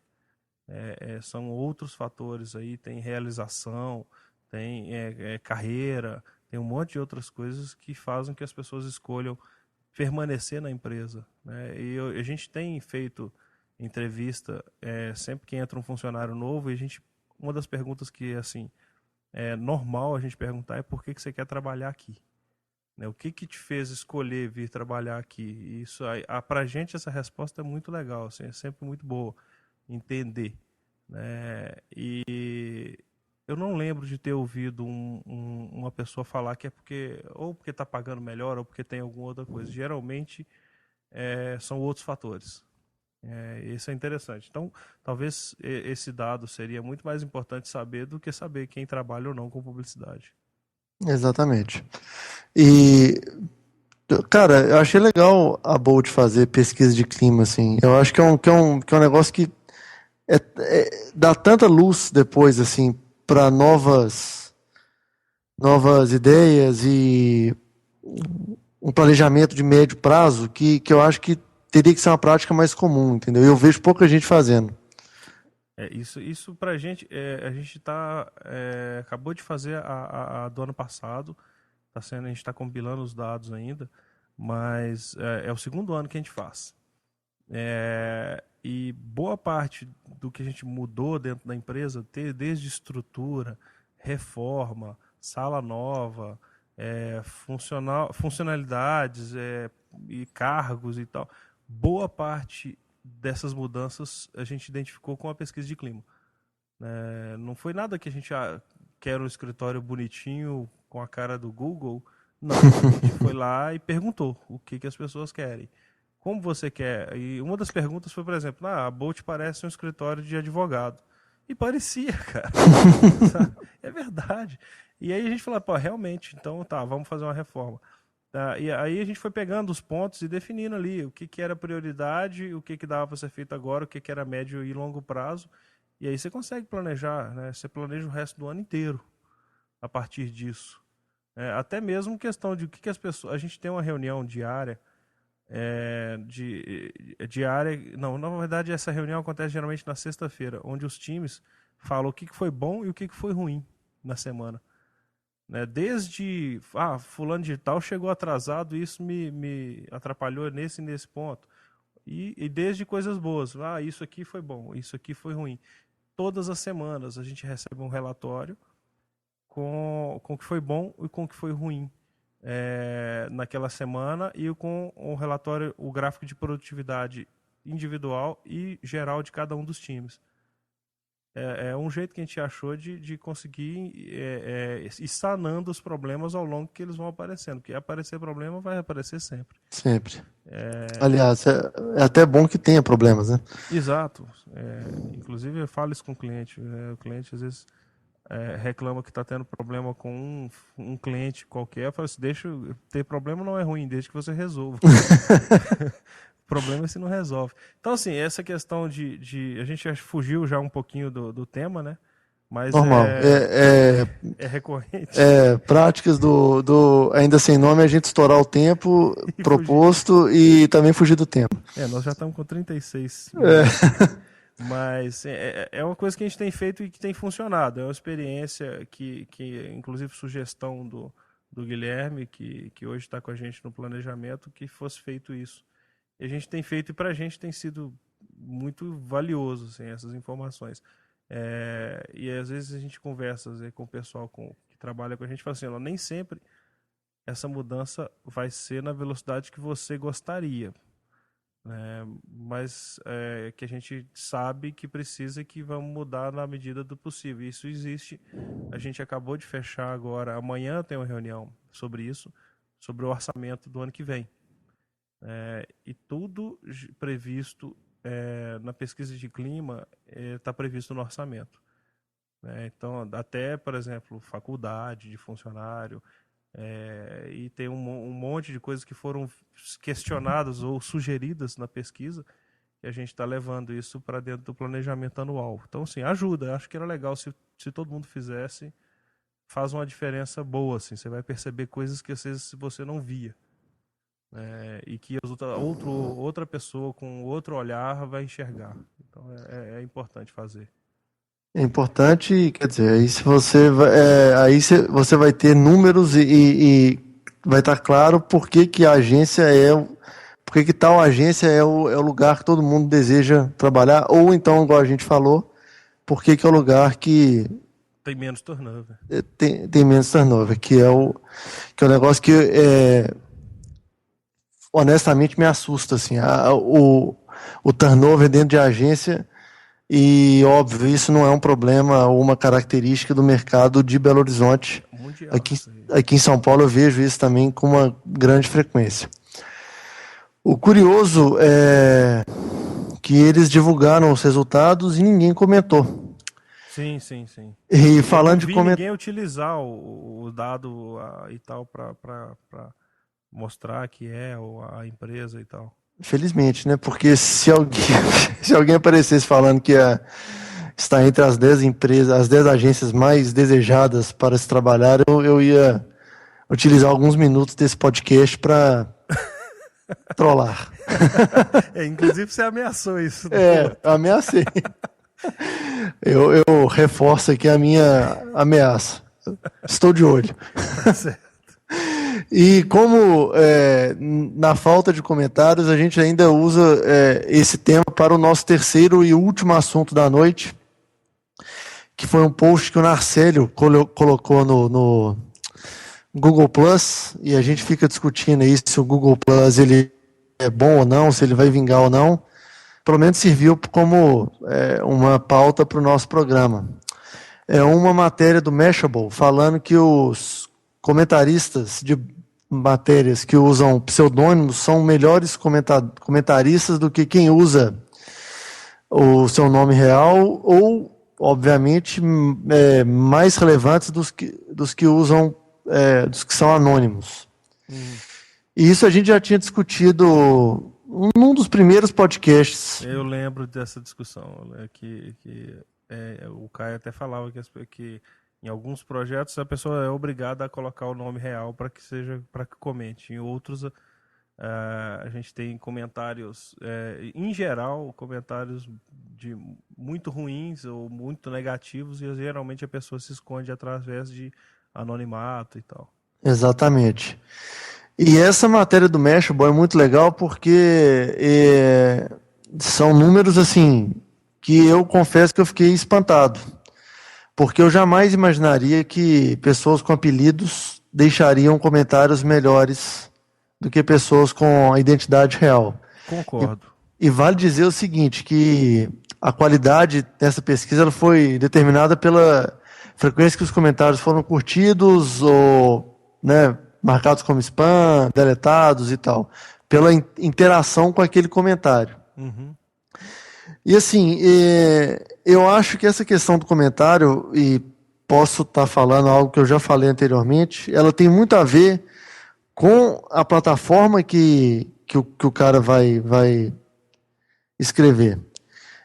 São outros fatores aí, tem realização, tem carreira, tem um monte de outras coisas que fazem que as pessoas escolham permanecer na empresa. Né? E a gente tem feito entrevista sempre que entra um funcionário novo, e uma das perguntas que assim é normal a gente perguntar é por que você quer trabalhar aqui, né? O que te fez escolher vir trabalhar aqui? E isso pra gente essa resposta é muito legal, assim, é sempre muito boa entender, né? E eu não lembro de ter ouvido uma pessoa falar que é porque está pagando melhor ou porque tem alguma outra coisa. Geralmente são outros fatores. Isso é interessante. Então, talvez esse dado seria muito mais importante saber do que saber quem trabalha ou não com publicidade. Exatamente. E Cara, eu achei legal a Bolt fazer pesquisa de clima, assim. Eu acho que é um negócio que dá tanta luz depois, assim, para novas ideias e um planejamento de médio prazo que eu acho que teria que ser uma prática mais comum, entendeu? Eu vejo pouca gente fazendo. Isso pra gente, a gente acabou de fazer a do ano passado, a gente está compilando os dados ainda, mas é o segundo ano que a gente faz. E boa parte do que a gente mudou dentro da empresa, desde estrutura, reforma, sala nova, funcionalidades, e cargos e tal, boa parte dessas mudanças a gente identificou com a pesquisa de clima. Não foi nada que a gente quer um escritório bonitinho com a cara do Google. Não, a gente foi lá e perguntou o que as pessoas querem. Como você quer? E uma das perguntas foi, por exemplo, a Bolt parece um escritório de advogado. E parecia, cara. É verdade. E aí a gente falou, pô, realmente, então tá, vamos fazer uma reforma. E aí a gente foi pegando os pontos e definindo ali o que era prioridade, o que dava para ser feito agora, o que era médio e longo prazo. E aí você consegue planejar, né? Você planeja o resto do ano inteiro a partir disso. Até mesmo questão de o que as pessoas... A gente tem uma reunião diária, diária... Não, na verdade essa reunião acontece geralmente na sexta-feira, onde os times falam o que foi bom e o que foi ruim na semana. Desde, fulano de tal chegou atrasado, isso me atrapalhou nesse ponto. E desde coisas boas, isso aqui foi bom, isso aqui foi ruim. Todas as semanas a gente recebe um relatório com o que foi bom e com o que foi ruim naquela semana, e com o relatório, o gráfico de produtividade individual e geral de cada um dos times. É um jeito que a gente achou de conseguir ir sanando os problemas ao longo que eles vão aparecendo. Porque aparecer problema vai aparecer sempre. Sempre. Aliás, é até bom que tenha problemas, né? Exato. Inclusive eu falo isso com o cliente. O cliente às vezes reclama que está tendo problema com um cliente qualquer. Eu falo assim, ter problema não é ruim, desde que você resolva. O problema é se não resolve. Então, assim, essa questão a gente já fugiu já um pouquinho do tema, né? Mas normal. É recorrente. Práticas ainda sem nome, a gente estourar o tempo E proposto e também fugir do tempo. Nós já estamos com 36. Mas é uma coisa que a gente tem feito e que tem funcionado. É uma experiência que inclusive, sugestão do Guilherme, que hoje está com a gente no planejamento, que fosse feito isso. E a gente tem feito, e para a gente tem sido muito valioso, assim, essas informações. E às vezes a gente conversa com o pessoal que trabalha com a gente e fala assim, nem sempre essa mudança vai ser na velocidade que você gostaria. Mas que a gente sabe que precisa e que vamos mudar na medida do possível. Isso existe. A gente acabou de fechar agora, amanhã tem uma reunião sobre isso, sobre o orçamento do ano que vem. E tudo previsto na pesquisa de clima está previsto no orçamento. Então, até, por exemplo, faculdade de funcionário, e tem um monte de coisas que foram questionadas ou sugeridas na pesquisa, e a gente está levando isso para dentro do planejamento anual. Então, assim, ajuda. Acho que era legal se todo mundo fizesse, faz uma diferença boa. Assim, você vai perceber coisas que às vezes você não via. E que outra pessoa com outro olhar vai enxergar. Então é importante fazer. É importante, quer dizer, você vai ter números e vai estar claro por que a agência por que tal agência é o lugar que todo mundo deseja trabalhar, ou então, igual a gente falou, por que é o lugar que tem menos turnover. Tem menos turnover, que é o negócio que honestamente me assusta, assim, o turnover dentro de agência. E, óbvio, isso não é um problema ou uma característica do mercado de Belo Horizonte. Mundial, aqui em São Paulo eu vejo isso também com uma grande frequência. O curioso é que eles divulgaram os resultados e ninguém comentou. Sim. E falando de ninguém utilizar o dado e tal para mostrar que é a empresa e tal. Felizmente, né? Porque se alguém, se alguém aparecesse falando que está entre as 10 empresas, as 10 agências mais desejadas para se trabalhar, eu ia utilizar alguns minutos desse podcast para trollar. Inclusive você ameaçou isso. Ameacei. Eu reforço aqui a minha ameaça. Estou de olho. Tá certo. E como na falta de comentários, a gente ainda usa esse tema para o nosso terceiro e último assunto da noite, que foi um post que o Narcélio colocou no Google Plus, e a gente fica discutindo aí se o Google Plus ele é bom ou não, se ele vai vingar ou não. Pelo menos serviu como uma pauta para o nosso programa. É uma matéria do Mashable falando que os comentaristas de matérias que usam pseudônimos são melhores comentaristas do que quem usa o seu nome real, ou, obviamente, mais relevantes dos que usam, dos que são anônimos. E isso a gente já tinha discutido num dos primeiros podcasts. Eu lembro dessa discussão, que o Caio até falava que em alguns projetos a pessoa é obrigada a colocar o nome real para que comente. Em outros a gente tem comentários, em geral, comentários muito ruins ou muito negativos, e geralmente a pessoa se esconde através de anonimato e tal. Exatamente. E essa matéria do Mashable é muito legal porque são números assim que eu confesso que eu fiquei espantado. Porque eu jamais imaginaria que pessoas com apelidos deixariam comentários melhores do que pessoas com a identidade real. Concordo. E vale dizer o seguinte, que a qualidade dessa pesquisa ela foi determinada pela frequência que os comentários foram curtidos ou marcados como spam, deletados e tal, pela interação com aquele comentário. Uhum. E assim, eu acho que essa questão do comentário, e posso estar falando algo que eu já falei anteriormente, ela tem muito a ver com a plataforma que o cara vai escrever.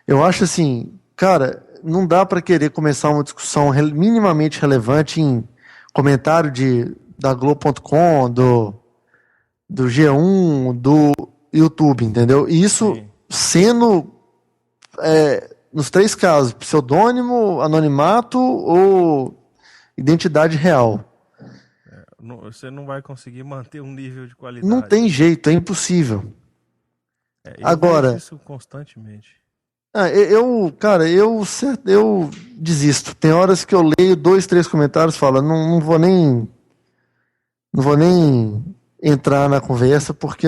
Eu acho assim, cara, não dá para querer começar uma discussão minimamente relevante em comentário da Globo.com, do G1, do YouTube, entendeu? E isso sendo nos três casos, pseudônimo, anonimato ou identidade real. Você não vai conseguir manter um nível de qualidade. Não tem jeito, é impossível. Agora, vejo isso constantemente. Eu desisto. Tem horas que eu leio 2, 3 comentários e falo, não vou nem entrar na conversa porque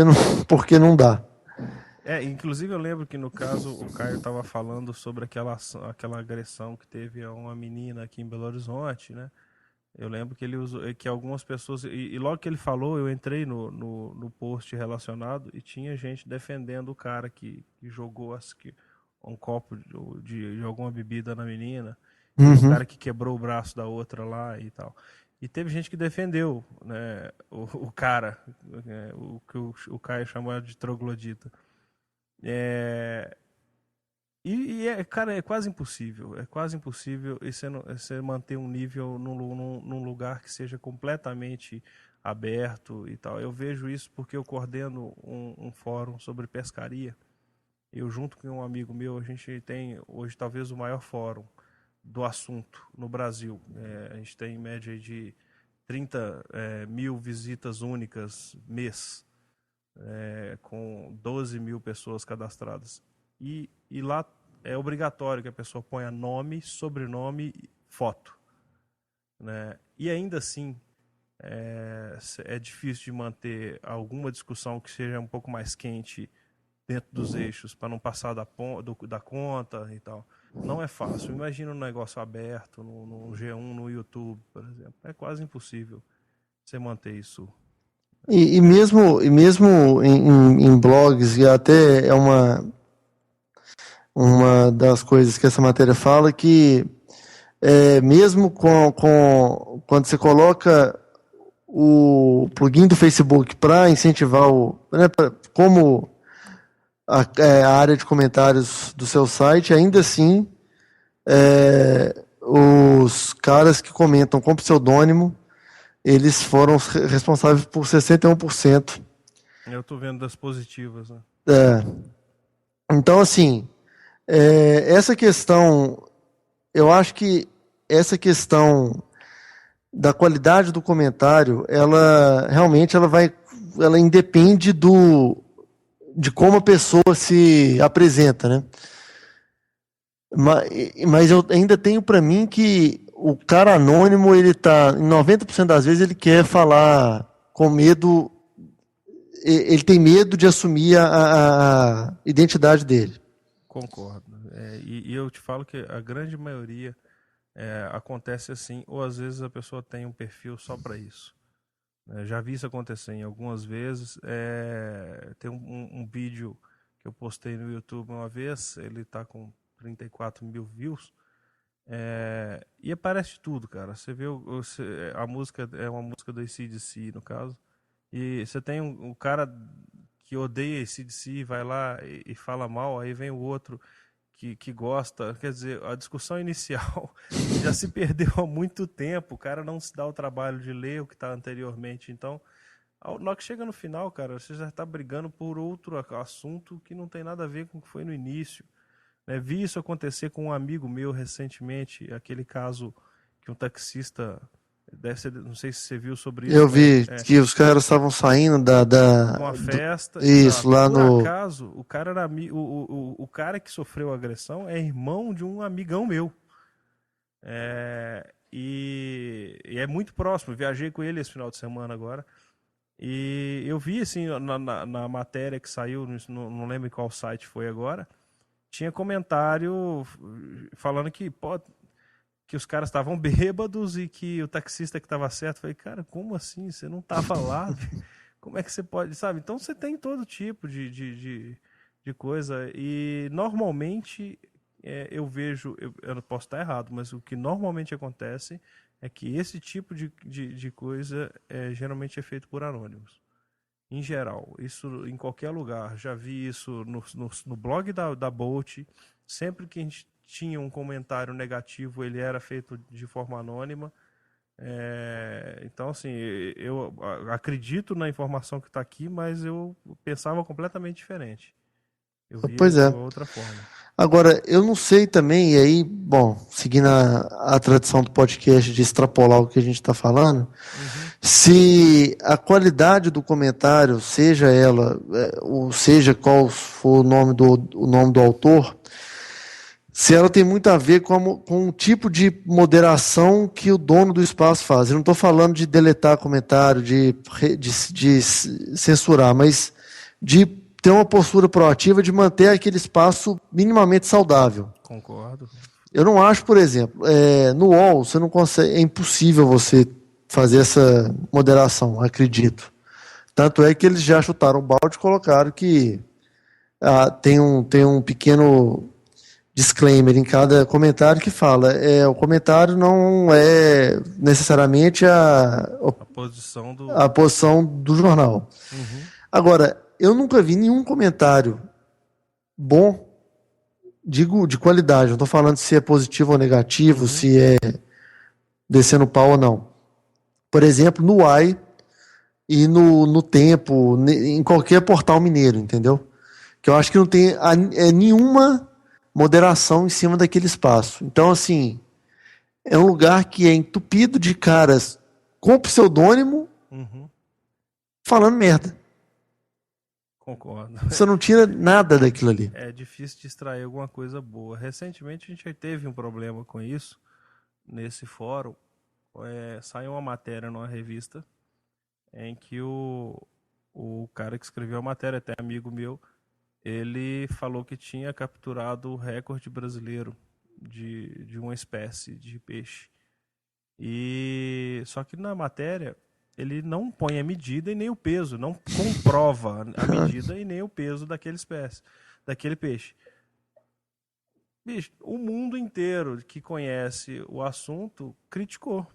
não dá. Inclusive eu lembro que no caso o Caio estava falando sobre aquela agressão que teve a uma menina aqui em Belo Horizonte, né? Eu lembro que ele usou, que algumas pessoas, e logo que ele falou, eu entrei no post relacionado e tinha gente defendendo o cara que jogou um copo de alguma bebida na menina, o cara que quebrou o braço da outra lá e tal. E teve gente que defendeu, né, o cara, o que o Caio chamava de troglodita. Cara, é quase impossível você manter um nível num lugar que seja completamente aberto e tal. Eu vejo isso porque eu coordeno um fórum sobre pescaria. Eu, junto com um amigo meu, a gente tem hoje talvez o maior fórum do assunto no Brasil. A gente tem em média de 30 mil visitas únicas mês, com 12 mil pessoas cadastradas. E lá é obrigatório que a pessoa ponha nome, sobrenome e foto. Né? E ainda assim, é difícil de manter alguma discussão que seja um pouco mais quente dentro dos eixos, para não passar da conta e tal. Não é fácil. Imagina um negócio aberto, no G1, no YouTube, por exemplo. É quase impossível você manter isso. E mesmo em blogs, e até é uma das coisas que essa matéria fala, que mesmo quando você coloca o plugin do Facebook para incentivar né, como a área de comentários do seu site, ainda assim, os caras que comentam com pseudônimo, eles foram responsáveis por 61%. Eu tô vendo das positivas, né? Então, assim, essa questão, eu acho que essa questão da qualidade do comentário, ela realmente ela independe de como a pessoa se apresenta, né? Mas eu ainda tenho para mim que o cara anônimo, ele tá, em 90% das vezes, ele quer falar com medo, ele tem medo de assumir a identidade dele. Concordo. E eu te falo que a grande maioria acontece assim, ou às vezes a pessoa tem um perfil só para isso. Já vi isso acontecer em algumas vezes. Tem um vídeo que eu postei no YouTube uma vez, ele tá com 34 mil views. E aparece tudo, cara. Você vê a música, é uma música do AC/DC, no caso. E você tem um cara que odeia AC/DC, vai lá e fala mal, aí vem o outro que gosta. Quer dizer, a discussão inicial já se perdeu há muito tempo. O cara não se dá o trabalho de ler o que está anteriormente. Então, na hora que chega no final, cara, você já está brigando por outro assunto que não tem nada a ver com o que foi no início. Vi isso acontecer com um amigo meu recentemente, aquele caso que um taxista, não sei se você viu sobre isso. Eu vi que os caras estavam saindo Com a festa. Isso, Exato. lá Por no... acaso, o cara era o cara que sofreu a agressão é irmão de um amigão meu. E é muito próximo. Viajei com ele esse final de semana agora. E eu vi assim na matéria que saiu, não lembro em qual site foi agora, tinha comentário falando que os caras estavam bêbados e que o taxista que estava certo. Eu falei, cara, como assim? Você não estava lá? Como é que você pode, sabe? Então você tem todo tipo de coisa. E normalmente eu vejo, eu não posso estar errado, mas o que normalmente acontece é que esse tipo de coisa geralmente é feito por anônimos. Em geral, isso em qualquer lugar. Já vi isso no blog da Bolt. Sempre que a gente tinha um comentário negativo, ele era feito de forma anônima. Então, assim, eu acredito na informação que está aqui, mas eu pensava completamente diferente. Eu via Pois de é. uma outra forma. Agora, eu não sei também, e aí, bom, seguindo a tradição do podcast de extrapolar o que a gente está falando, se a qualidade do comentário, seja ela, ou seja qual for o nome do autor, se ela tem muito a ver com o tipo de moderação que o dono do espaço faz. Eu não estou falando de deletar comentário, de censurar, mas de ter uma postura proativa de manter aquele espaço minimamente saudável. Concordo. Eu não acho, por exemplo, no UOL você não consegue, é impossível você fazer essa moderação, acredito. Tanto é que eles já chutaram o balde e colocaram que tem um pequeno disclaimer em cada comentário que fala, o comentário não é necessariamente a posição do jornal. Agora, eu nunca vi nenhum comentário bom, digo de qualidade, não estou falando se é positivo ou negativo, se é descendo pau ou não. Por exemplo, no Uai e no Tempo, em qualquer portal mineiro, entendeu? Que eu acho que não tem nenhuma moderação em cima daquele espaço. Então, assim, é um lugar que é entupido de caras com pseudônimo falando merda. Concordo. Você não tira nada daquilo ali. É difícil de extrair alguma coisa boa. Recentemente a gente já teve um problema com isso nesse fórum. Saiu uma matéria numa revista em que o cara que escreveu a matéria, até amigo meu, ele falou que tinha capturado o recorde brasileiro de uma espécie de peixe. Só que na matéria ele não põe a medida e nem o peso, não comprova a medida e nem o peso daquele peixe. Bicho, o mundo inteiro que conhece o assunto criticou.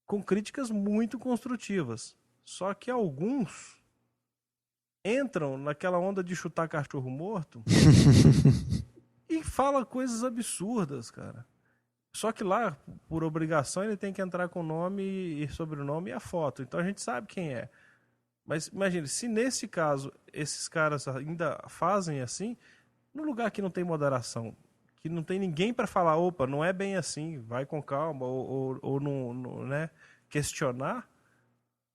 com críticas muito construtivas. Só que alguns entram naquela onda de chutar cachorro morto e fala coisas absurdas, cara. Só que lá, por obrigação, ele tem que entrar com o nome e sobrenome e a foto. Então a gente sabe quem é. Mas imagine, se nesse caso esses caras ainda fazem assim, num lugar que não tem moderação, que não tem ninguém para falar, opa, não é bem assim, vai com calma, ou não, né, questionar,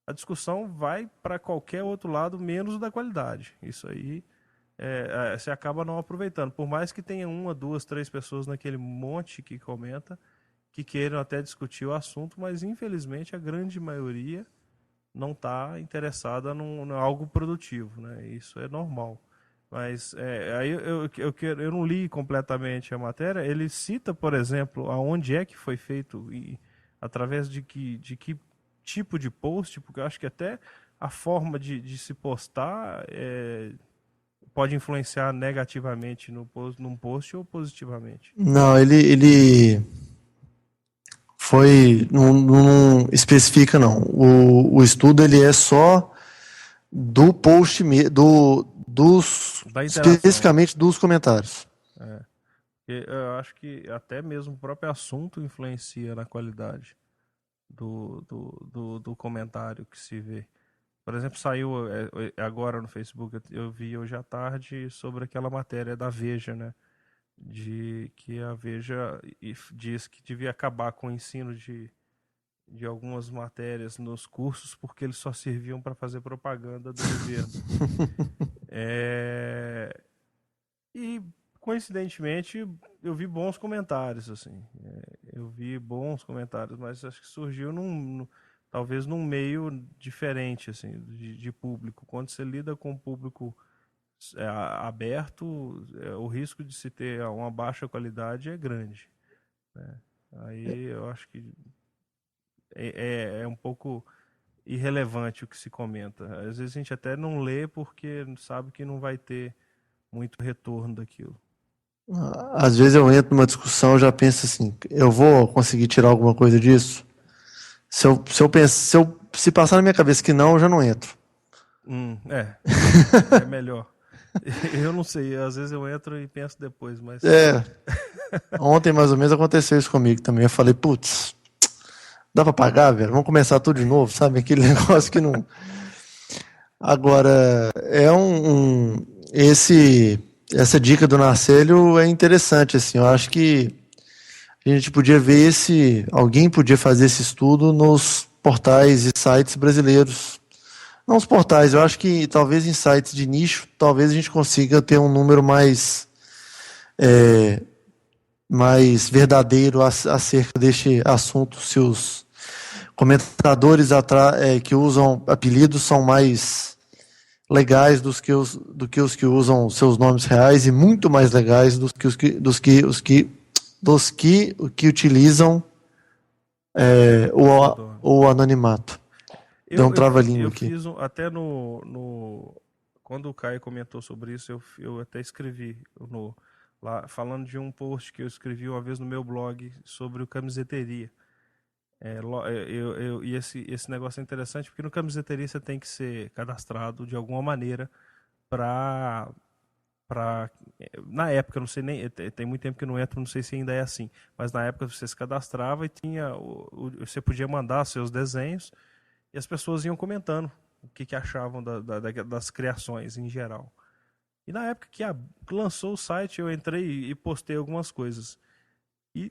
a discussão vai para qualquer outro lado, menos o da qualidade. Isso aí você acaba não aproveitando. Por mais que tenha uma, duas, três pessoas naquele monte que comenta, que queiram até discutir o assunto, mas infelizmente a grande maioria não está interessada em algo produtivo, né? Isso é normal. Mas aí eu não li completamente a matéria. Ele cita, por exemplo, aonde é que foi feito e através de que tipo de post, porque eu acho que até a forma de se postar pode influenciar negativamente num post ou positivamente. Não, ele foi. Não especifica, não. O estudo ele é só do post, Da interação. especificamente dos comentários. Eu acho que até mesmo o próprio assunto influencia na qualidade do comentário que se vê. Por exemplo, saiu agora no Facebook, eu vi hoje à tarde sobre aquela matéria da Veja, né? De que a Veja diz que devia acabar com o ensino de algumas matérias nos cursos porque eles só serviam para fazer propaganda do governo. E coincidentemente eu vi bons comentários, assim. Eu vi bons comentários, mas acho que surgiu talvez num meio diferente, assim, de público. Quando você lida com um público aberto, o risco de se ter uma baixa qualidade é grande, né? Aí eu acho que é um pouco irrelevante o que se comenta. Às vezes a gente até não lê porque sabe que não vai ter muito retorno daquilo. Às vezes eu entro numa discussão e já penso assim, eu vou conseguir tirar alguma coisa disso? Se passar na minha cabeça que não, eu já não entro. É melhor. Eu não sei, às vezes eu entro e penso depois, mas... Ontem mais ou menos aconteceu isso comigo também. Eu falei, putz, dá pra pagar, velho? Vamos começar tudo de novo, sabe? Aquele negócio que não... Agora, essa dica do Narcélio é interessante, assim. Eu acho que a gente podia ver alguém podia fazer esse estudo nos portais e sites brasileiros. Não os portais, eu acho que talvez em sites de nicho, talvez a gente consiga ter um número mais verdadeiro acerca deste assunto, se os comentadores que usam apelidos são mais legais do que os que usam seus nomes reais e muito mais legais dos que utilizam o anonimato. Deu um trava-língua aqui. Eu fiz até quando o Caio comentou sobre isso, eu até escrevi lá, falando de um post que eu escrevi uma vez no meu blog sobre o camiseteria. E esse negócio é interessante porque no camiseteria você tem que ser cadastrado de alguma maneira para na época, não sei nem, tem muito tempo que eu não entro, não sei se ainda é assim, mas na época você se cadastrava e você podia mandar seus desenhos e as pessoas iam comentando o que achavam das criações em geral. E na época que lançou o site, eu entrei e postei algumas coisas. E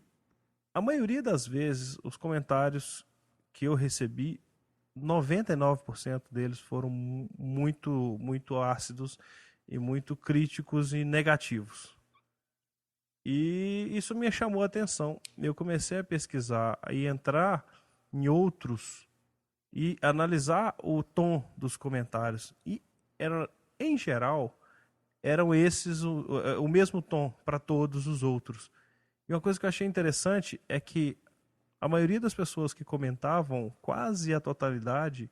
a maioria das vezes, os comentários que eu recebi, 99% deles foram muito, muito ácidos e muito críticos e negativos. E isso me chamou a atenção. Eu comecei a pesquisar e entrar em outros e analisar o tom dos comentários. E, em geral, eram esses o mesmo tom para todos os outros. E uma coisa que eu achei interessante é que a maioria das pessoas que comentavam, quase a totalidade,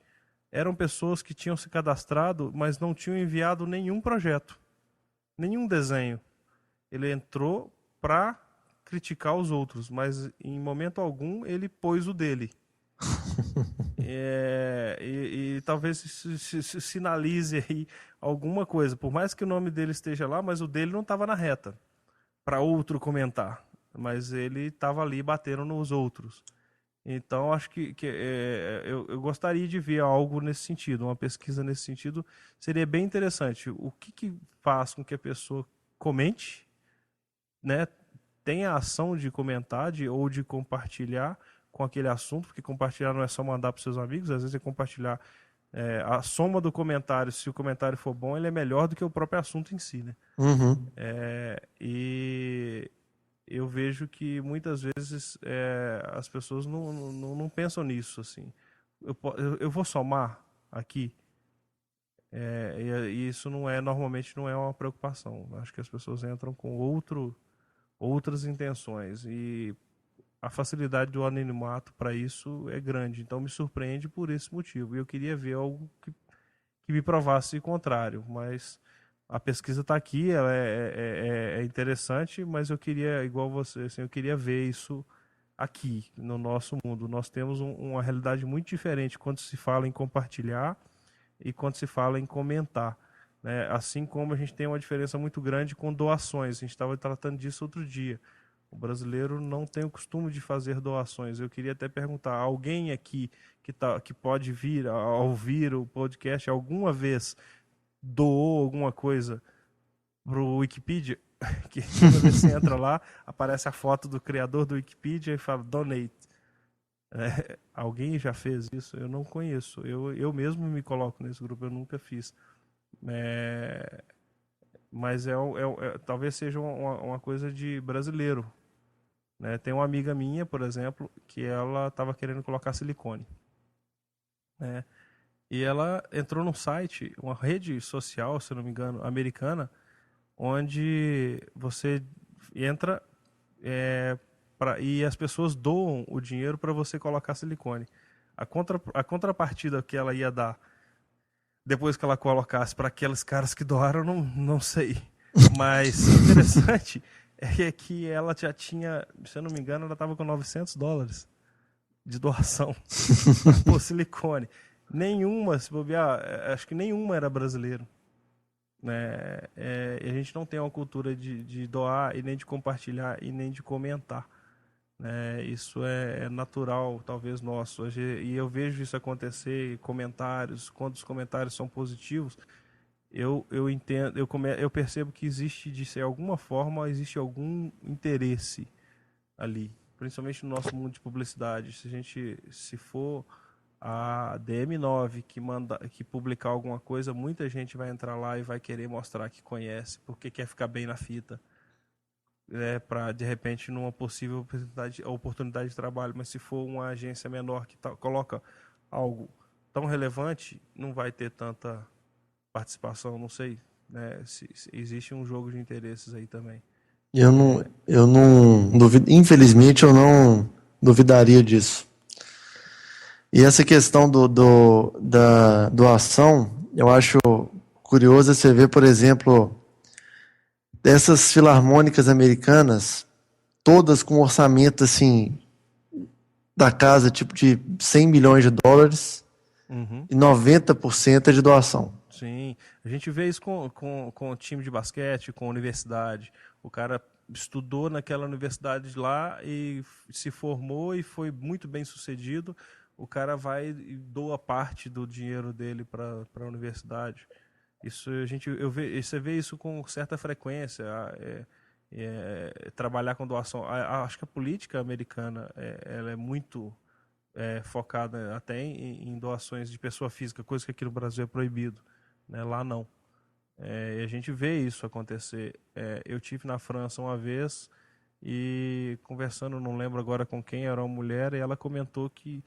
eram pessoas que tinham se cadastrado, mas não tinham enviado nenhum projeto, nenhum desenho. Ele entrou para criticar os outros, mas em momento algum ele pôs o dele. E talvez se sinalize aí alguma coisa. Por mais que o nome dele esteja lá, mas o dele não estava na reta para outro comentar. Mas ele estava ali batendo nos outros. Então, acho eu gostaria de ver algo nesse sentido, uma pesquisa nesse sentido. Seria bem interessante. O que faz com que a pessoa comente, né? Tenha a ação de comentar ou de compartilhar com aquele assunto, porque compartilhar não é só mandar para os seus amigos, às vezes é compartilhar a soma do comentário. Se o comentário for bom, ele é melhor do que o próprio assunto em si, né? Uhum. E eu vejo que muitas vezes as pessoas não pensam nisso, assim. Eu vou somar aqui, e isso normalmente não é uma preocupação. Acho que as pessoas entram com outras intenções, e a facilidade do anonimato para isso é grande. Então me surpreende por esse motivo. E eu queria ver algo que me provasse o contrário, mas a pesquisa está aqui, ela é interessante, mas eu queria, igual você, assim, eu queria ver isso aqui, no nosso mundo. Nós temos uma realidade muito diferente quando se fala em compartilhar e quando se fala em comentar, né? Assim como a gente tem uma diferença muito grande com doações. A gente estava tratando disso outro dia. O brasileiro não tem o costume de fazer doações. Eu queria até perguntar, alguém aqui que pode vir a ouvir o podcast alguma vez doou alguma coisa pro Wikipedia? Que toda vez que você entra lá, aparece a foto do criador do Wikipedia e fala donate. Alguém já fez isso? Eu não conheço. Eu mesmo me coloco nesse grupo, eu nunca fiz. É, mas talvez seja uma coisa de brasileiro, né? Tem uma amiga minha, por exemplo, que ela estava querendo colocar silicone, né? E ela entrou num site, uma rede social, se não me engano, americana, onde você entra e as pessoas doam o dinheiro para você colocar silicone. A contrapartida que ela ia dar depois que ela colocasse para aqueles caras que doaram, não sei. Mas o interessante é que ela já tinha, se eu não me engano, ela estava com $900 de doação por silicone. Nenhuma, se bobear, acho que nenhuma era brasileiro, né? E a gente não tem uma cultura de doar e nem de compartilhar e nem de comentar, né? Isso é natural, talvez nosso. E eu vejo isso acontecer em comentários. Quando os comentários são positivos, eu entendo, eu percebo que existe, de alguma forma, existe algum interesse ali, principalmente no nosso mundo de publicidade. Se for a DM9 que publicar alguma coisa, muita gente vai entrar lá e vai querer mostrar que conhece, porque quer ficar bem na fita, para de repente numa possível oportunidade de trabalho. Mas se for uma agência menor que coloca algo tão relevante, não vai ter tanta participação, não sei, né? Se existe um jogo de interesses aí também. Eu não duvido, infelizmente eu não duvidaria disso. E essa questão da doação, eu acho curioso você ver, por exemplo, dessas filarmônicas americanas, todas com orçamento assim da casa, tipo de $100 milhões, Uhum. e 90% é de doação. Sim, a gente vê isso com time de basquete, com universidade. O cara estudou naquela universidade lá e se formou e foi muito bem sucedido. O cara vai e doa parte do dinheiro dele para a universidade. Isso você vê isso com certa frequência. Trabalhar com doação. Acho que a política americana ela é muito focada até em doações de pessoa física, coisa que aqui no Brasil é proibido, né? Lá não. E a gente vê isso acontecer. Eu tive na França uma vez e conversando, não lembro agora com quem, era uma mulher, e ela comentou que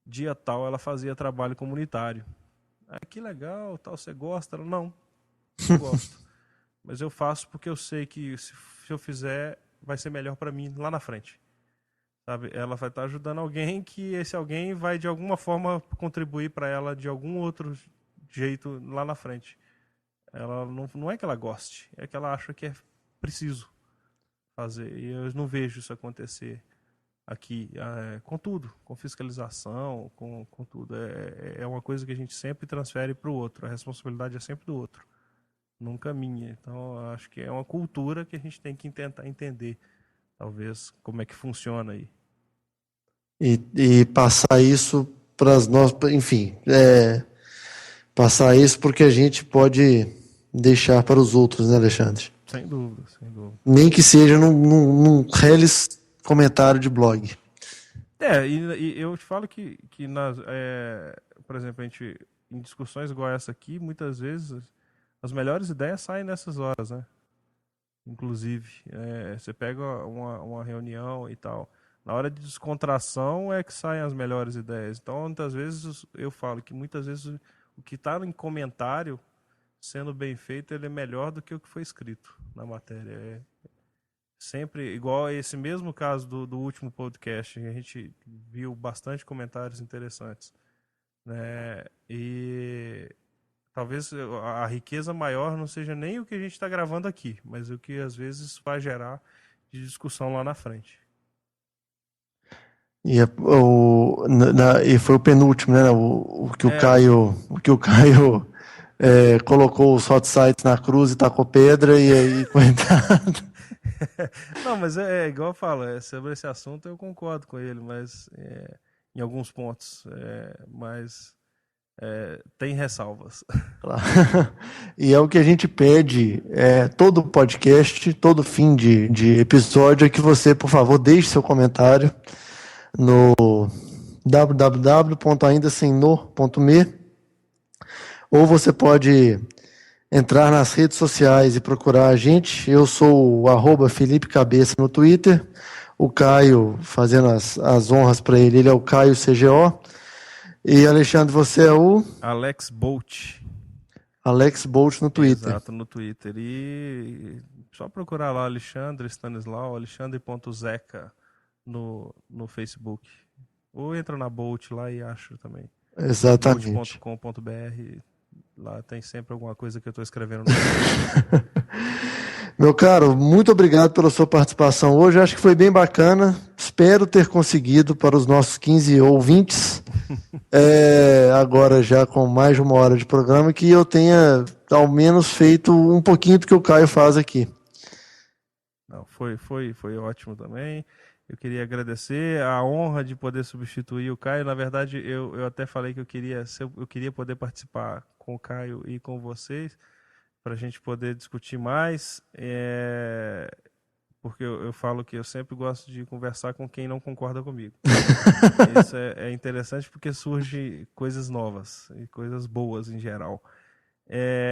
dia tal ela fazia trabalho comunitário. Que legal, tal, você gosta? Ela, não gosto. Mas eu faço porque eu sei que se eu fizer, vai ser melhor para mim lá na frente. Sabe? Ela vai estar ajudando alguém que esse alguém vai de alguma forma contribuir para ela de algum outro jeito lá na frente. Ela não é que ela goste, é que ela acha que é preciso fazer. E eu não vejo isso acontecer aqui, com tudo, com fiscalização, com tudo. É uma coisa que a gente sempre transfere para o outro, a responsabilidade é sempre do outro, nunca minha. Então, eu acho que é uma cultura que a gente tem que tentar entender, talvez, como é que funciona aí. E passar isso para as nossas, enfim, passar isso porque a gente pode deixar para os outros, né, Alexandre? Sem dúvida, sem dúvida. Nem que seja num reles comentário de blog. E eu te falo que por exemplo, a gente, em discussões igual essa aqui, muitas vezes as melhores ideias saem nessas horas, né? Inclusive, você pega uma reunião e tal, na hora de descontração é que saem as melhores ideias. Então, muitas vezes eu falo que muitas vezes o que está em comentário, sendo bem feito, ele é melhor do que o que foi escrito na matéria. Sempre, igual esse mesmo caso do último podcast, a gente viu bastante comentários interessantes, né? E talvez a riqueza maior não seja nem o que a gente está gravando aqui, mas o que às vezes vai gerar de discussão lá na frente. E foi o penúltimo, né? O que o Caio colocou os hot sites na cruz e tacou pedra e aí coitado. Não, mas igual eu falo, sobre esse assunto eu concordo com ele, mas em alguns pontos, mas tem ressalvas. Claro. E é o que a gente pede, todo podcast, todo fim de episódio, é que você, por favor, deixe seu comentário no www.aindasemno.me, ou você pode entrar nas redes sociais e procurar a gente. Eu sou o @Felipe Cabeça no Twitter, o Caio, fazendo as honras para ele é o Caio CGO, e Alexandre, você é o Alex Bolt. Alex Bolt no Twitter. Exato, no Twitter. E só procurar lá Alexandre Stanislau, Alexandre.zeca no Facebook. Ou entra na Bolt lá e acha também. Exatamente. Bolt.com.br. Lá tem sempre alguma coisa que eu estou escrevendo. Meu caro, muito obrigado pela sua participação hoje. Acho que foi bem bacana. Espero ter conseguido para os nossos 15 ouvintes, agora já com mais de 1 hora de programa, que eu tenha ao menos feito um pouquinho do que o Caio faz aqui. Não, foi ótimo também. Eu queria agradecer a honra de poder substituir o Caio. Na verdade, eu até falei que eu queria poder participar com o Caio e com vocês, para a gente poder discutir mais, porque eu falo que eu sempre gosto de conversar com quem não concorda comigo. Isso é interessante porque surgem coisas novas e coisas boas em geral.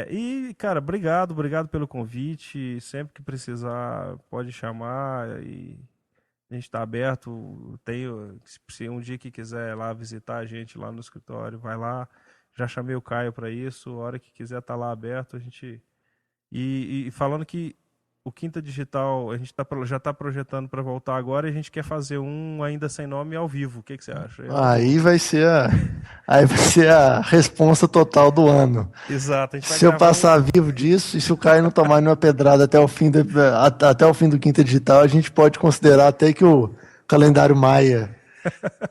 E, cara, obrigado pelo convite. Sempre que precisar, pode chamar e a gente está aberto. Se um dia que quiser lá visitar a gente lá no escritório, vai lá. Já chamei o Caio para isso. A hora que quiser estar lá aberto, a gente. E falando que o Quinta Digital, a gente já está projetando para voltar agora, e a gente quer fazer um ainda sem nome ao vivo. O que você acha? Aí vai ser a responsa total do ano. Exato. A gente vai se eu passar vivo disso, e se o Caio não tomar nenhuma pedrada até o fim do Quinta Digital, a gente pode considerar até que o calendário Maia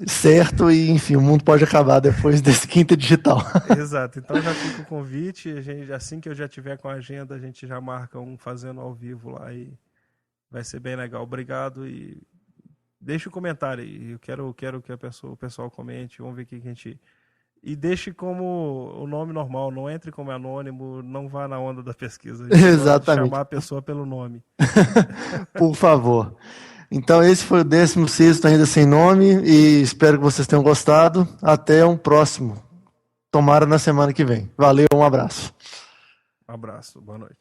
certo, e enfim, o mundo pode acabar depois desse Quinta Digital. Exato, então já fica o convite, assim que eu já tiver com a agenda, a gente já marca um fazendo ao vivo lá e vai ser bem legal. Obrigado e deixa um comentário aí, eu quero que o pessoal comente, vamos ver o que a gente... E deixe como o nome normal, não entre como anônimo, não vá na onda da pesquisa. Exatamente. Chamar a pessoa pelo nome. Por favor. Então esse foi o 16º Ainda Sem Nome, e espero que vocês tenham gostado. Até um próximo. Tomara na semana que vem. Valeu, um abraço. Um abraço, boa noite.